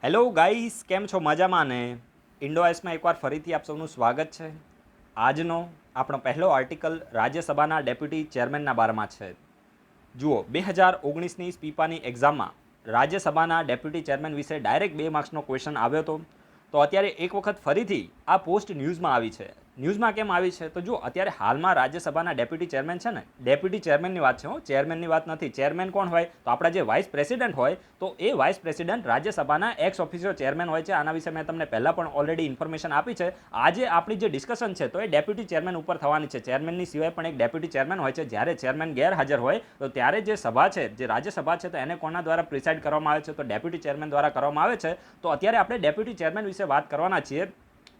Hello guys, કેમ છો? મજામાં ને? ઇન્ડોએસમાં એકવાર ફરીથી આપ સૌનું સ્વાગત છે. આજનો આપણો પહેલો આર્ટિકલ રાજ્યસભાના ડેપ્યુટી ચેરમેનના બારામાં છે. જુઓ, 2019ની સ્પીપાની એક્ઝામમાં રાજ્યસભાના ડેપ્યુટી ચેરમેન વિશે ડાયરેક્ટ 2 માર્ક્સનો ક્વેશ્ચન આવ્યો હતો. તો અત્યારે એક વખત ફરીથી આ પોસ્ટ ન્યૂઝમાં આવી છે. ન્યૂઝમાં કેમ આવી છે? તો જો અત્યારે હાલમાં રાજ્યસભાના ડેપ્યુટી ચેરમેન છે ને, ડેપ્યુટી ચેરમેનની વાત છે, ચેરમેનની વાત નથી. ચેરમેન કોણ હોય? તો આપણા જે વાઇસ પ્રેસિડેન્ટ હોય, તો એ વાઇસ પ્રેસિડેન્ટ રાજ્યસભાના એક્સ ઓફિશિયલ ચેરમેન હોય છે. આના વિશે મેં તમને પહેલાં પણ ઓલરેડી ઇન્ફોર્મેશન આપી છે. આજે આપણી જે ડિસ્કશન છે તો એ ડેપ્યુટી ચેરમેન ઉપર થવાની છે. ચેરમેનની સિવાય પણ એક ડેપ્યુટી ચેરમેન હોય છે. જ્યારે ચેરમેન ગેરહાજર હોય તો ત્યારે જે સભા છે, જે રાજ્યસભા છે, તો એને કોના દ્વારા પ્રિસાઇડ કરવામાં આવે છે? તો ડેપ્યુટી ચેરમેન દ્વારા કરવામાં આવે છે. તો અત્યારે આપણે ડેપ્યુટી ચેરમેન વિશે વાત કરવાના છીએ.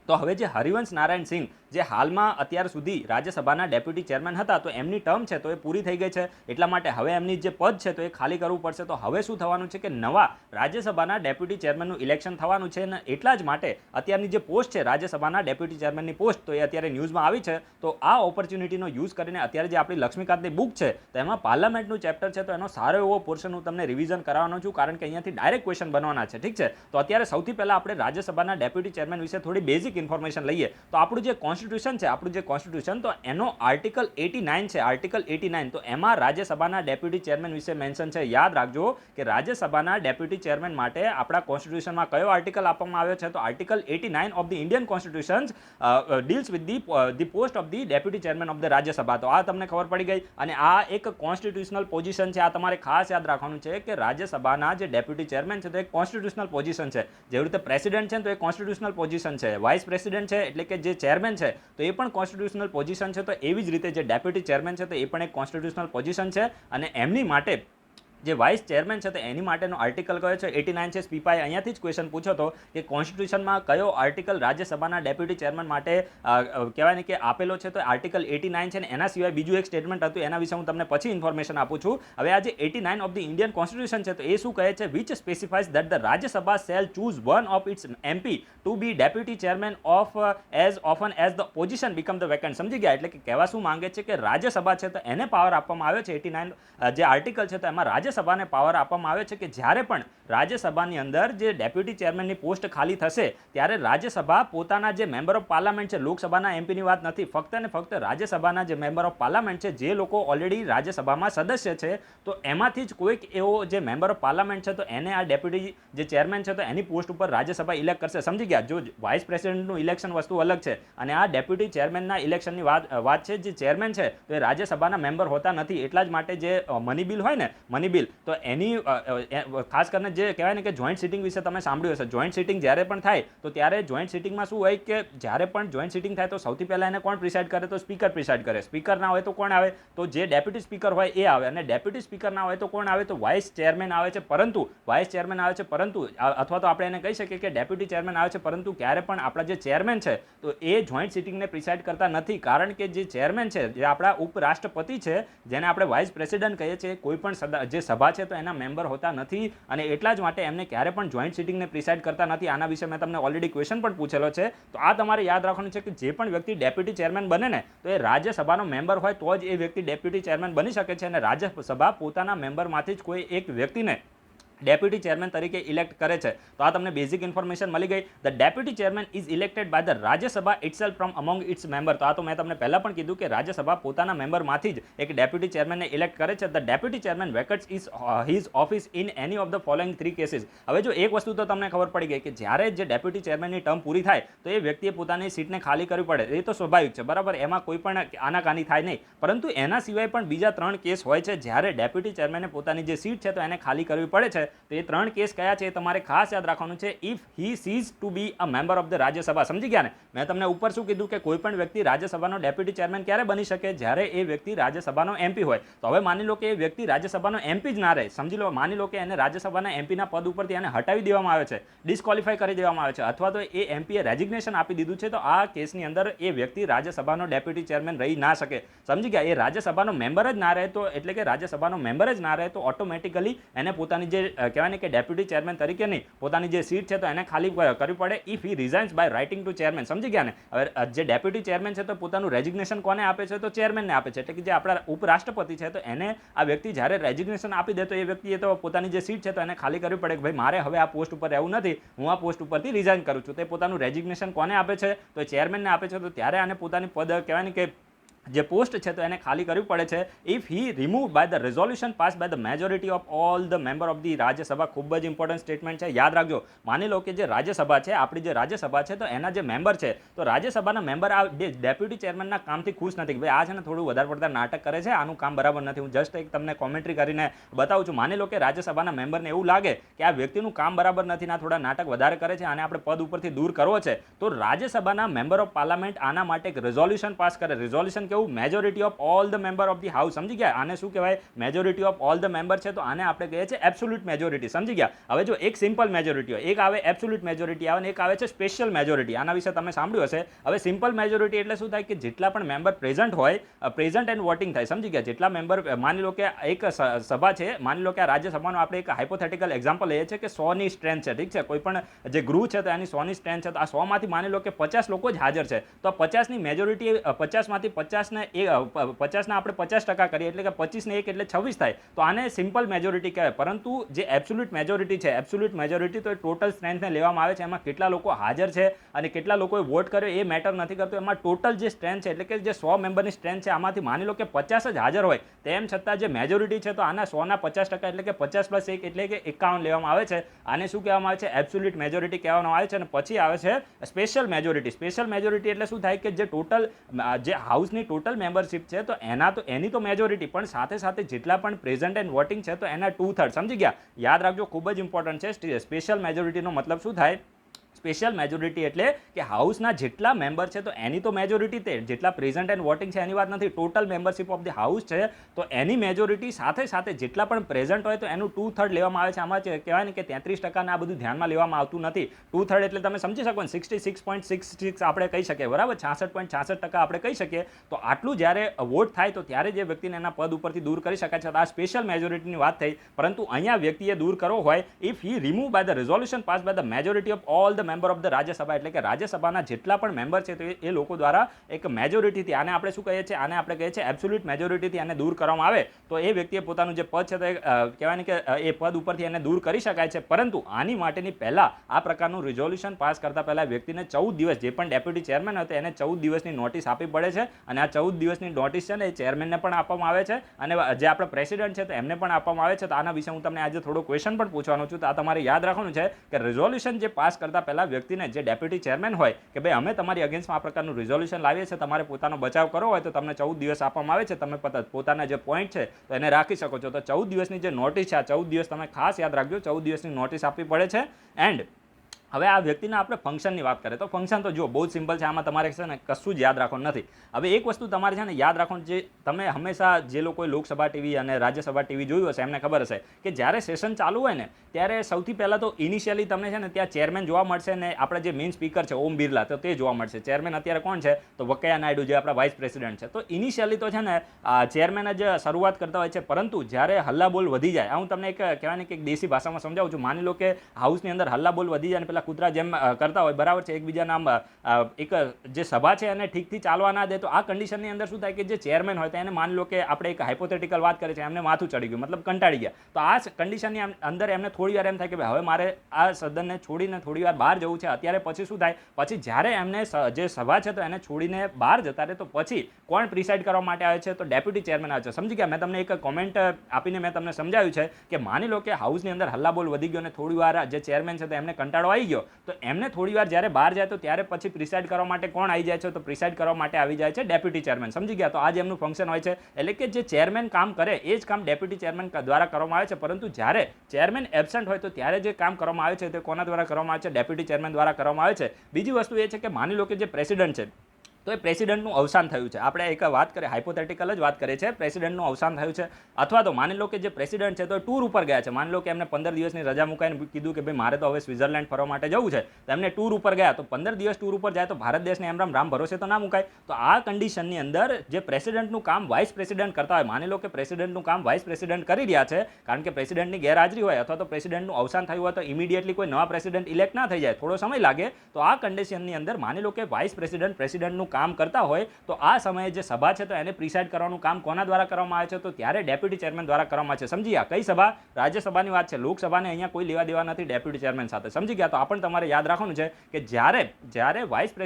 તો હવે જે હરિવંશ નારાયણ સિંહ, જે હાલમાં અત્યાર સુધી રાજ્યસભાના ડેપ્યુટી ચેરમેન હતા, તો એમની ટર્મ છે તો એ પૂરી થઈ ગઈ છે. એટલા માટે હવે એમની જે પદ છે તો એ ખાલી કરવું પડશે. તો હવે શું થવાનું છે કે નવા રાજ્યસભાના ડેપ્યુટી ચેરમેનનું ઇલેક્શન થવાનું છે. અને એટલા જ માટે અત્યારની જે પોસ્ટ છે રાજ્યસભાના ડેપ્યુટી ચેરમેનની પોસ્ટ, તો એ અત્યારે ન્યૂઝમાં આવી છે. તો આ ઓપોર્ચ્યુનિટીનો યુઝ કરીને અત્યારે જે આપણી લક્ષ્મીકાંતની બુક છે તો એમાં પાર્લામેન્ટનું ચેપ્ટર છે, તો એનો સારો એવો પોર્શન હું તમને રિવિઝન કરાવવાનો છું, કારણ કે અહીંયાથી ડાયરેક્ટ ક્વેશ્ચન બનવાના છે. ઠીક છે? તો અત્યારે સૌથી પહેલાં આપણે રાજ્યસભાના ડેપ્યુટી ચેરમેન વિશે થોડી બેઝિક ઇન્ફોર્મેશન લઈએ. તો આપણું જે કોન્સ્ટિટ્યુશન છે, તો એનો આર્ટિકલ 89 છે. આર્ટિકલ 89, તો એમાં રાજ્યસભાના ડેપ્યુટી ચેરમેન વિશે મેન્શન છે. યાદ રાખજો કે રાજ્યસભાના ડેપ્યુટી ચેરમેન માટે આપણા કોન્સ્ટિટ્યુશનમાં કયો આર્ટિકલ આપવામાં આવ્યો છે? તો article 89 of the Indian constitution deals with the post of the deputy chairman of the Rajya Sabha. તો આ તમને ખબર પડી ગઈ. અને આ એક કોન્સ્ટિટ્યુશનલ પોઝિશન છે. આ તમારે ખાસ યાદ રાખવાનું છે કે રાજ્યસભાના જે ડેપ્યુટી ચેરમેન છે તો એક કોન્સ્ટિટ્યુશનલ પોઝિશન છે. જેવી રીતે પ્રેસિડેન્ટ છે તો એ કોન્સ્ટિટ્યુશનલ પોઝિશન છે. વાઇસ પ્રેસિડેન્ટ છે એટલે કે જે ચેરમેન છે તો એ પણ કોન્સ્ટિટ્યુશનલ પોઝિશન છે. તો એવી જ રીતે જે ડેપ્યુટી ચેરમેન છે તો એ પણ એક કોન્સ્ટિટ્યુશનલ પોઝિશન છે. અને એમની માટે જે વાઇસ ચેરમેન છે તો એની માટેનો આર્ટિકલ કયો છે? 89 છે. સ્પીપાએ અહીંયાથી જ ક્વેશ્ચન પૂછ્યો હતો કે કોન્સ્ટિટ્યુશનમાં કયો આર્ટિકલ રાજ્યસભાના ડેપ્યુટી ચેરમેન માટે કહેવાય ને કે આપેલો છે? તો આર્ટિકલ 89 છે. ને એના સિવાય બીજું એક સ્ટેટમેન્ટ હતું, એના વિશે હું તમને પછી ઇન્ફોર્મેશન આપું છું. હવે આ જે 89 ઓફ ધ ઇન્ડિયન કોન્સ્ટિટ્યુશન છે તો એ શું કહે છે? Which specifies that the Rajya Sabha shall choose one of its MP to be deputy chairman of as often as the position become the vacant. સમજી ગયા? એટલે કે કહેવા શું માંગે છે કે રાજ્યસભા છે તો એને પાવર આપવામાં આવ્યો છે. 89 જે આર્ટિકલ છે તો એમાં રાજ્યસભાને પાવર આપવામાં આવે છે કે જ્યારે પણ રાજ્યસભાની અંદર જે ડેપ્યુટી ચેરમેનની પોસ્ટ ખાલી થશે ત્યારે રાજ્યસભા પોતાના જે મેમ્બર ઓફ પાર્લામેન્ટ છે, લોકસભાના એમપીની વાત નથી, ફક્ત ને ફક્ત રાજ્યસભાના જે મેમ્બર ઓફ પાર્લામેન્ટ છે, જે લોકો ઓલરેડી રાજ્યસભામાં સદસ્ય છે, તો એમાંથી જ કોઈક એવો જે મેમ્બર ઓફ પાર્લામેન્ટ છે તો એને આ ડેપ્યુટી જે ચેરમેન છે તો એની પોસ્ટ ઉપર રાજ્યસભા ઇલેક્ટ કરશે. સમજી ગયા? જો વાઇસ પ્રેસિડેન્ટનું ઇલેક્શન વસ્તુ અલગ છે અને આ ડેપ્યુટી ચેરમેનના ઇલેક્શનની વાત છે. જે ચેરમેન છે તો એ રાજ્યસભાના મેમ્બર હોતા નથી. એટલા જ માટે જે મની બિલ હોય ને, મની બિલ, તો એની ખાસ કરીને જે કહેવાય ને કે જોઈન્ટ સિટિંગ વિશે તમે સાંભળ્યું હશે. જોઈન્ટ સિટિંગ જ્યારે પણ થાય તો ત્યારે જોઈન્ટ સિટિંગમાં શું હોય કે જ્યારે પણ જોઈન્ટ સિટિંગ થાય તો સૌથી પહેલાં એને કોણ પ્રિસાઇડ કરે? તો સ્પીકર પ્રિસાઇડ કરે. સ્પીકર ના હોય તો કોણ આવે? તો જે ડેપ્યુટી સ્પીકર હોય એ આવે. અને ડેપ્યુટી સ્પીકર ના હોય તો કોણ આવે? તો વાઇસ ચેરમેન આવે છે. પરંતુ વાઇસ ચેરમેન આવે છે, પરંતુ અથવા તો આપણે એને કહી શકીએ કે ડેપ્યુટી ચેરમેન આવે છે, પરંતુ ક્યારે પણ આપણા જે ચેરમેન છે તો એ જોઈન્ટ સિટિંગને પ્રિસાઇડ કરતા નથી. કારણ કે જે ચેરમેન છે, જે આપણા ઉપરાષ્ટ્રપતિ છે, જેને આપણે વાઇસ પ્રેસિડેન્ટ કહીએ છીએ, કોઈ પણ જે સભા છે તો એના મેમ્બર હોતા નથી. અને એટલા જ માટે એમને ક્યારે પણ જોઈન્ટ સિટિંગને પ્રિસાઇડ કરતા નથી. આના વિશે મેં તમને ઓલરેડી ક્વેશ્ચન પણ પૂછેલો છે. તો આ તમારે યાદ રાખવાનું છે કે જે પણ વ્યક્તિ ડેપ્યુટી ચેરમેન બને ને તો એ રાજ્યસભાનો મેમ્બર હોય તો જ એ વ્યક્તિ ડેપ્યુટી ચેરમેન બની શકે છે. અને રાજ્યસભા પોતાના મેમ્બરમાંથી જ કોઈ એક વ્યક્તિને ડેપ્યુટી ચેરમેન તરીકે ઇલેક્ટ કરે છે. તો આ તમને બેઝિક ઇન્ફોર્મેશન મળી ગઈ. The deputy chairman is elected by the Rajya Sabha itself from among its member. તો આ તો મેં તમને પહેલા પણ કીધું કે રાજ્યસભા પોતાના મેમ્બરમાંથી જ એક ડેપ્યુટી ચેરમેનને ઇલેક્ટ કરે છે. The deputy chairman vacates his office in any of the following 3 cases. હવે જો એક વસ્તુ તો તમને ખબર પડી ગઈ કે જ્યારે જે ડેપ્યુટી ચેરમેનની ટર્મ પૂરી થાય તો એ વ્યક્તિએ પોતાની સીટને ખાલી કરવી પડે. એ તો સ્વાભાવિક છે, બરાબર? એમાં કોઈ પણ આનાકાની થાય નહીં. પરંતુ એના સિવાય પણ બીજા 3 કેસ હોય છે જ્યારે ડેપ્યુટી ચેરમેને પોતાની જે સીટ છે તો એને ખાલી કરવી પડે છે. તો એ 3 કેસ કયા છે એ તમારે ખાસ યાદ રાખવાનું છે. If he cease to be a member of the Rajya Sabha. સમજી ગયા ને? મેં તમને ઉપર શું કીધું કે કોઈ પણ વ્યક્તિ રાજ્યસભાનો ડેપ્યુટી ચેરમેન ક્યારે બની શકે? જ્યારે એ વ્યક્તિ રાજ્યસભાનો એમપી હોય. તો હવે માની લો કે એ વ્યક્તિ રાજ્યસભાનો એમપી જ ના રહે. સમજી લો, માની લો કે એને રાજ્યસભાના એમપીના પદ ઉપરથી એને હટાવી દેવામાં આવે છે, ડિસ્કોલિફાઈ કરી દેવામાં આવે છે, અથવા તો એ એમપીએ રેઝિગ્નેશન આપી દીધું છે. તો આ કેસની અંદર એ વ્યક્તિ રાજ્યસભાનો ડેપ્યુટી ચેરમેન રહી ના શકે. સમજી ગયા? એ રાજ્યસભાનો મેમ્બર જ ના રહે તો, એટલે કે રાજ્યસભાનો મેમ્બર જ ના રહે તો ઓટોમેટિકલી એને પોતાની જે કહેવાય ને કે ડેપ્યુટી ચેરમેન તરીકેની પોતાની જે સીટ છે તો એને ખાલી કરવી પડે if he resigns by writing to chairman. સમજી ગયા ને? હવે જે ડેપ્યુટી ચેરમેન છે તો પોતાનું રેઝિગ્નેશન કોને આપે છે? તો ચેરમેનને આપે છે. એટલે કે જે આપણા ઉપરાષ્ટ્રપતિ છે તો એને આ વ્યક્તિ જ્યારે રેઝિગ્નેશન આપી દે તો એ વ્યક્તિએ તો પોતાની જે સીટ છે તો એને ખાલી કરવી પડે કે ભાઈ મારે હવે આ પોસ્ટ ઉપર રહેવું નથી, હું આ પોસ્ટ ઉપરથી રિઝાઇન કરું છું. તો એ પોતાનું રેઝિગ્નેશન કોને આપે છે? તો ચેરમેનને આપે છે. તો ત્યારે આને પોતાની પદ કહેવાય ને કે જે પોસ્ટ છે તો એને ખાલી કરવી પડે છે if he remove by the resolution pass by the majority of all the member of the Rajya Sabha. ખૂબ જ ઇમ્પોર્ટન્ટ સ્ટેટમેન્ટ છે, યાદ રાખજો. માની લો કે જે રાજ્યસભા છે, આપણી જે રાજ્યસભા છે તો એના જે મેમ્બર છે તો રાજ્યસભાના મેમ્બર આ ડેપ્યુટી ચેરમેનના કામથી ખુશ નથી કે ભાઈ આ છે ને થોડું વધારે પડતા નાટક કરે છે, આનું કામ બરાબર નથી. હું જસ્ટ એક તમને કોમેન્ટ્રી કરીને બતાવું છું. માની લો કે રાજ્યસભાના મેમ્બરને એવું લાગે કે આ વ્યક્તિનું કામ બરાબર નથી, ના થોડા નાટક વધારે કરે છે, આને આપણે પદ ઉપરથી દૂર કરવો છે, તો રાજ્યસભાના મેમ્બર ઓફ પાર્લામેન્ટ આના માટે એક રેઝોલ્યુશન પાસ કરે. રેઝોલ્યુશન કેવું? Majority of all the member of the house. સમજી ગયા? આને શું કહેવાય? Majority of all the member છે તો આને આપણે કહીએ છીએ એબ્સોલ્યુટ મેજોરિટી. સમજી ગયા? હવે જો એક સિમ્પલ મેજોરિટી હોય, એક આવે એબ્સોલ્યુટ મેજોરિટી આવે, અને એક આવે છે સ્પેશિયલ મેજોરિટી. આના વિશે તમે સાંભળ્યું હશે. હવે સિમ્પલ મેજોરિટી એટલે શું થાય કે જેટલા પણ મેમ્બર પ્રેઝન્ટ હોય, પ્રેઝન્ટ એન્ડ વોટિંગ થાય. સમજી ગયા? જેટલા મેમ્બર, માની લો કે એક સભા છે, માની લો કે આ રાજ્યસભાનો આપણે એક હાઇપોથેટિકલ એક્ઝામ્પલ લઈએ છીએ કે 100ની સ્ટ્રેન્થ છે, ઠીક છે? કોઈ પણ જે ગૃહ છે તો એની 100ની સ્ટ્રેન્થ છે, તો આ 100માંથી માની લો કે 50 લોકો જ હાજર છે, તો આ 50ની મેજોરિટી 50માંથી 50ના આપણે 50% કરીએ એટલે કે 25 ને 1 એટલે 26 થાય, તો આને સિમ્પલ મેજોરિટી કહેવાય. પરંતુ જે એબ્સોલ્યુટ મેજોરિટી છે, એબ્સોલ્યુટ મેજોરિટી તો એ ટોટલ સ્ટ્રેન્થને લેવામાં આવે છે. એમાં કેટલા લોકો હાજર છે અને કેટલા લોકોએ વોટ કર્યો એ મેટર નથી કરતું. એમાં ટોટલ જે સ્ટ્રેન્થ છે એટલે કે જે 100 મેમ્બરની સ્ટ્રેન્થ છે આમાંથી માની લો કે 50 જ હાજર હોય, તેમ છતાં જે મેજોરિટી છે તો આના 100ના 50% એટલે કે 50 + 1 એટલે કે 51 લેવામાં આવે છે. આને શું કહેવામાં આવે છે? એબ્સોલ્યુટ મેજોરિટી કહેવામાં આવે છે. અને પછી આવે છે સ્પેશિયલ મેજોરિટી. સ્પેશિયલ મેજોરિટી એટલે શું થાય કે જે ટોટલ જે હાઉસની ટોટલ મેમ્બરશિપ છે તો એની તો મેજોરિટી, પણ સાથે સાથે જેટલા પણ પ્રેઝન્ટ એન્ડ વોટિંગ છે તો એના 2/3. સમજી ગયા? યાદ રાખજો, ખૂબ જ ઇમ્પોર્ટન્ટ છે. સ્પેશિયલ મેજોરિટીનો મતલબ શું થાય? સ્પેશિયલ મેજોરિટી એટલે કે હાઉસના જેટલા મેમ્બર છે તો એની તો મેજોરિટી, તે જેટલા પ્રેઝન્ટ એન્ડ વોટિંગ છે એની વાત નથી, total membership of the house છે તો એની મેજોરિટી સાથે સાથે જેટલા પણ પ્રેઝન્ટ હોય તો એનું 2/3 લેવામાં આવે છે. આમાં કહેવાય ને કે 33% આ બધું ધ્યાનમાં લેવામાં આવતું નથી. 2/3 એટલે તમે સમજી શકો ને 66.66 આપણે કહી શકીએ, બરાબર? 66.66% આપણે કહી શકીએ. તો આટલું જ્યારે વોટ થાય તો ત્યારે જે વ્યક્તિને એના પદ ઉપરથી દૂર કરી શકાય છે. આ સ્પેશિયલ મેજોરિટીની વાત થઈ. પરંતુ અહીંયા વ્યક્તિએ દૂર કરવો હોય if he remove by the resolution pass by the majority of all the member of the Rajya Sabha, એટલે કે રાજ્યસભાના જેટલા પણ મેમ્બર છે તો એ લોકો દ્વારા એક મેજોરિટીથી, આને આપણે શું કહીએ છીએ? આને આપણે કહીએ છીએ એબ્સોલ્યુટ મેજોરિટીથી આને દૂર કરવામાં આવે તો એ વ્યક્તિએ પોતાનું જે પદ છે તો કહેવાય ને કે એ પદ ઉપરથી એને દૂર કરી શકાય છે. પરંતુ આની માટેની પહેલા આ પ્રકારનું રિઝોલ્યુશન પાસ કરતા પહેલા વ્યક્તિને 14 દિવસ, જે પણ ડેપ્યુટી ચેરમેન હોય એને 14 દિવસની નોટિસ આપવી પડે છે. અને આ 14 દિવસની નોટિસ છે ને એ ચેરમેનને પણ આપવામાં આવે છે અને જે આપણા પ્રેસિડેન્ટ છે તો એમને પણ આપવામાં આવે છે. તો આના વિશે હું તમને આજે થોડો ક્વેશ્ચન પણ પૂછવાનો છું. તો આ તમારે યાદ રાખવાનું છે કે રિઝોલ્યુશન જે પાસ કરતા પહેલા વ્યક્તિને, જે ડેપ્યુટી ચેરમેન હોય, કે ભાઈ અમે તમારી અગેન્સ્ટમાં આ પ્રકારનું રિઝોલ્યુશન લાવીએ છીએ, તમારે પોતાનો બચાવ કરવો હોય તો તમને 14 દિવસ આપવામાં આવે છે. તમે પોતાના જે પોઈન્ટ છે તો એને રાખી શકો છો. તો 14 દિવસની જે નોટિસ છે, આ 14 દિવસ તમે ખાસ યાદ રાખજો, 14 દિવસની નોટિસ આપવી પડે છે. એન્ડ હવે આ વ્યક્તિના આપણે ફંક્શનની વાત કરીએ તો ફંક્શન તો જો બહુ જ સિમ્પલ છે. આમાં તમારે છે ને કશું જ યાદ રાખવાનું નથી. હવે એક વસ્તુ તમારે છે ને યાદ રાખવાનું, જે તમે હંમેશા જે લોકોએ લોકસભા ટીવી અને રાજ્યસભા ટીવી જોયું હશે એમને ખબર હશે કે જ્યારે સેશન ચાલુ હોય ને ત્યારે સૌથી પહેલાં તો ઇનિશિયલી તમને છે ને ત્યાં ચેરમેન જોવા મળશે ને આપણા જે મેઇન સ્પીકર છે ઓમ બિરલા, તો તે જોવા મળશે. ચેરમેન અત્યારે કોણ છે? તો વકૈયા નાયડુ, જે આપણા વાઇસ પ્રેસિડેન્ટ છે. તો ઇનિશિયલી તો છે ને ચેરમેન જ શરૂઆત કરતા હોય છે. પરંતુ જ્યારે હલ્લાબોલ વધી જાય, હું તમને એક કહેવાય ને કે એક દેશી ભાષામાં સમજાવું છું. માની લો કે હાઉસની અંદર હલ્લાબોલ વધી જાય અને પેલા કૂતરા જેમ કરતા હોય, બરાબર છે, એકબીજાના એક જે સભા છે એને ઠીકથી ચાલવા ના દે, તો આ કન્ડિશનની અંદર શું થાય કે જે ચેરમેન હોય તો એને માની લો કે આપણે એક હાઇપોથેટિકલ વાત કરીએ છીએ, એમને માથું ચડી ગયું, મતલબ કંટાળી ગયા. તો આ કન્ડિશનની અંદર એમને થોડી વાર એમ થાય કે ભાઈ હવે મારે આ સદનને છોડીને થોડી વાર બહાર જવું છે. અત્યારે પછી શું થાય? પછી જ્યારે એમને જે સભા છે તો એને છોડીને બહાર જતા રહે તો પછી કોણ પ્રિસાઇડ કરવા માટે આવે છે? તો ડેપ્યુટી ચેરમેન આવે છે. સમજી ગયા? મેં તમને એક કોમેન્ટ આપીને મેં તમને સમજાવ્યું છે કે માની લો કે હાઉસની અંદર હલ્લાબોલ વધી ગયો અને થોડી વાર જે ચેરમેન છે તો એમને કંટાળો આવી ગયો, તો એમને થોડી વાર જ્યારે બહાર જાય તો ત્યારે પછી પ્રિસાઇડ કરવા માટે કોણ આવી જાય છે? તો પ્રિસાઇડ કરવા માટે આવી જાય છે ડેપ્યુટી ચેરમેન. સમજી ગયા? તો આ જ એમનું ફંક્શન હોય છે. એટલે કે જે ચેરમેન કામ કરે એ જ કામ ડેપ્યુટી ચેરમેન દ્વારા કરવામાં આવે છે. પરંતુ જ્યારે ચેરમેન એબસન્ટ હોય તો ત્યારે જે કામ કરવામાં આવે છે તે કોના દ્વારા કરવામાં આવે છે? ડેપ્યુટી ચેરમેન દ્વારા કરવામાં આવે છે. બીજી વસ્તુ એ છે કે માની લો કે જે પ્રેસિડેન્ટ છે તો એ પ્રેસિડેન્ટનું અવસાન થયું છે. આપણે એક વાત કરીએ, હાઇપોથેટિકલ જ વાત કરીએ છીએ, પ્રેસિડેન્ટનું અવસાન થયું છે, અથવા તો માની લો કે જે પ્રેસિડેન્ટ છે તો ટૂર ઉપર ગયા છે. માની લો કે એમને 15 દિવસની રજા મુકાઈને કીધું કે ભાઈ મારે તો હવે સ્વિટ્ઝરલેન્ડ ફરવા માટે જવું છે, તો એમને ટૂર ઉપર ગયા. તો 15 દિવસ ટૂર ઉપર જાય તો ભારત દેશને એમ રામ ભરોસે તો ના મુકાય. તો આ કન્ડિશનની અંદર જે પ્રેસિડેન્ટનું કામ વાઇસ પ્રેસિડેન્ટ કરતા હોય, માની લો કે પ્રેસિડેન્ટનું કામ વાઇસ પ્રેસિડેન્ટ કરી રહ્યા છે, કારણ કે પ્રેસિડેન્ટની ગેરહાજરી હોય અથવા તો પ્રેસિડેન્ટનું અવસાન થયું હોય તો ઇમિડિયેટલી કોઈ નવા પ્રેસિડેન્ટ ઇલેક્ટ ના થઈ જાય, થોડો સમય લાગે. તો આ કન્ડિશનની અંદર માની લો કે વાઇસ પ્રેસિડેન્ટનું કામ કરતા હોય તો આ સમયે જે સભા છે તો એને પ્રિસાઇડ કરવાનું કામ કોના દ્વારા કરવામાં આવે છે? તો ત્યારે ડેપ્યુટી ચેરમેન દ્વારા કરવામાં આવે છે. સમજી ગયા? કઈ સભા? રાજ્યસભાની વાત છે. લોકસભાને અહીંયા કોઈ લેવા દેવા નથી ડેપ્યુટી ચેરમેન સાથે. સમજી ગયા? તો આ પણ તમારે યાદ રાખવાનું છે કે જ્યારે વાઇસ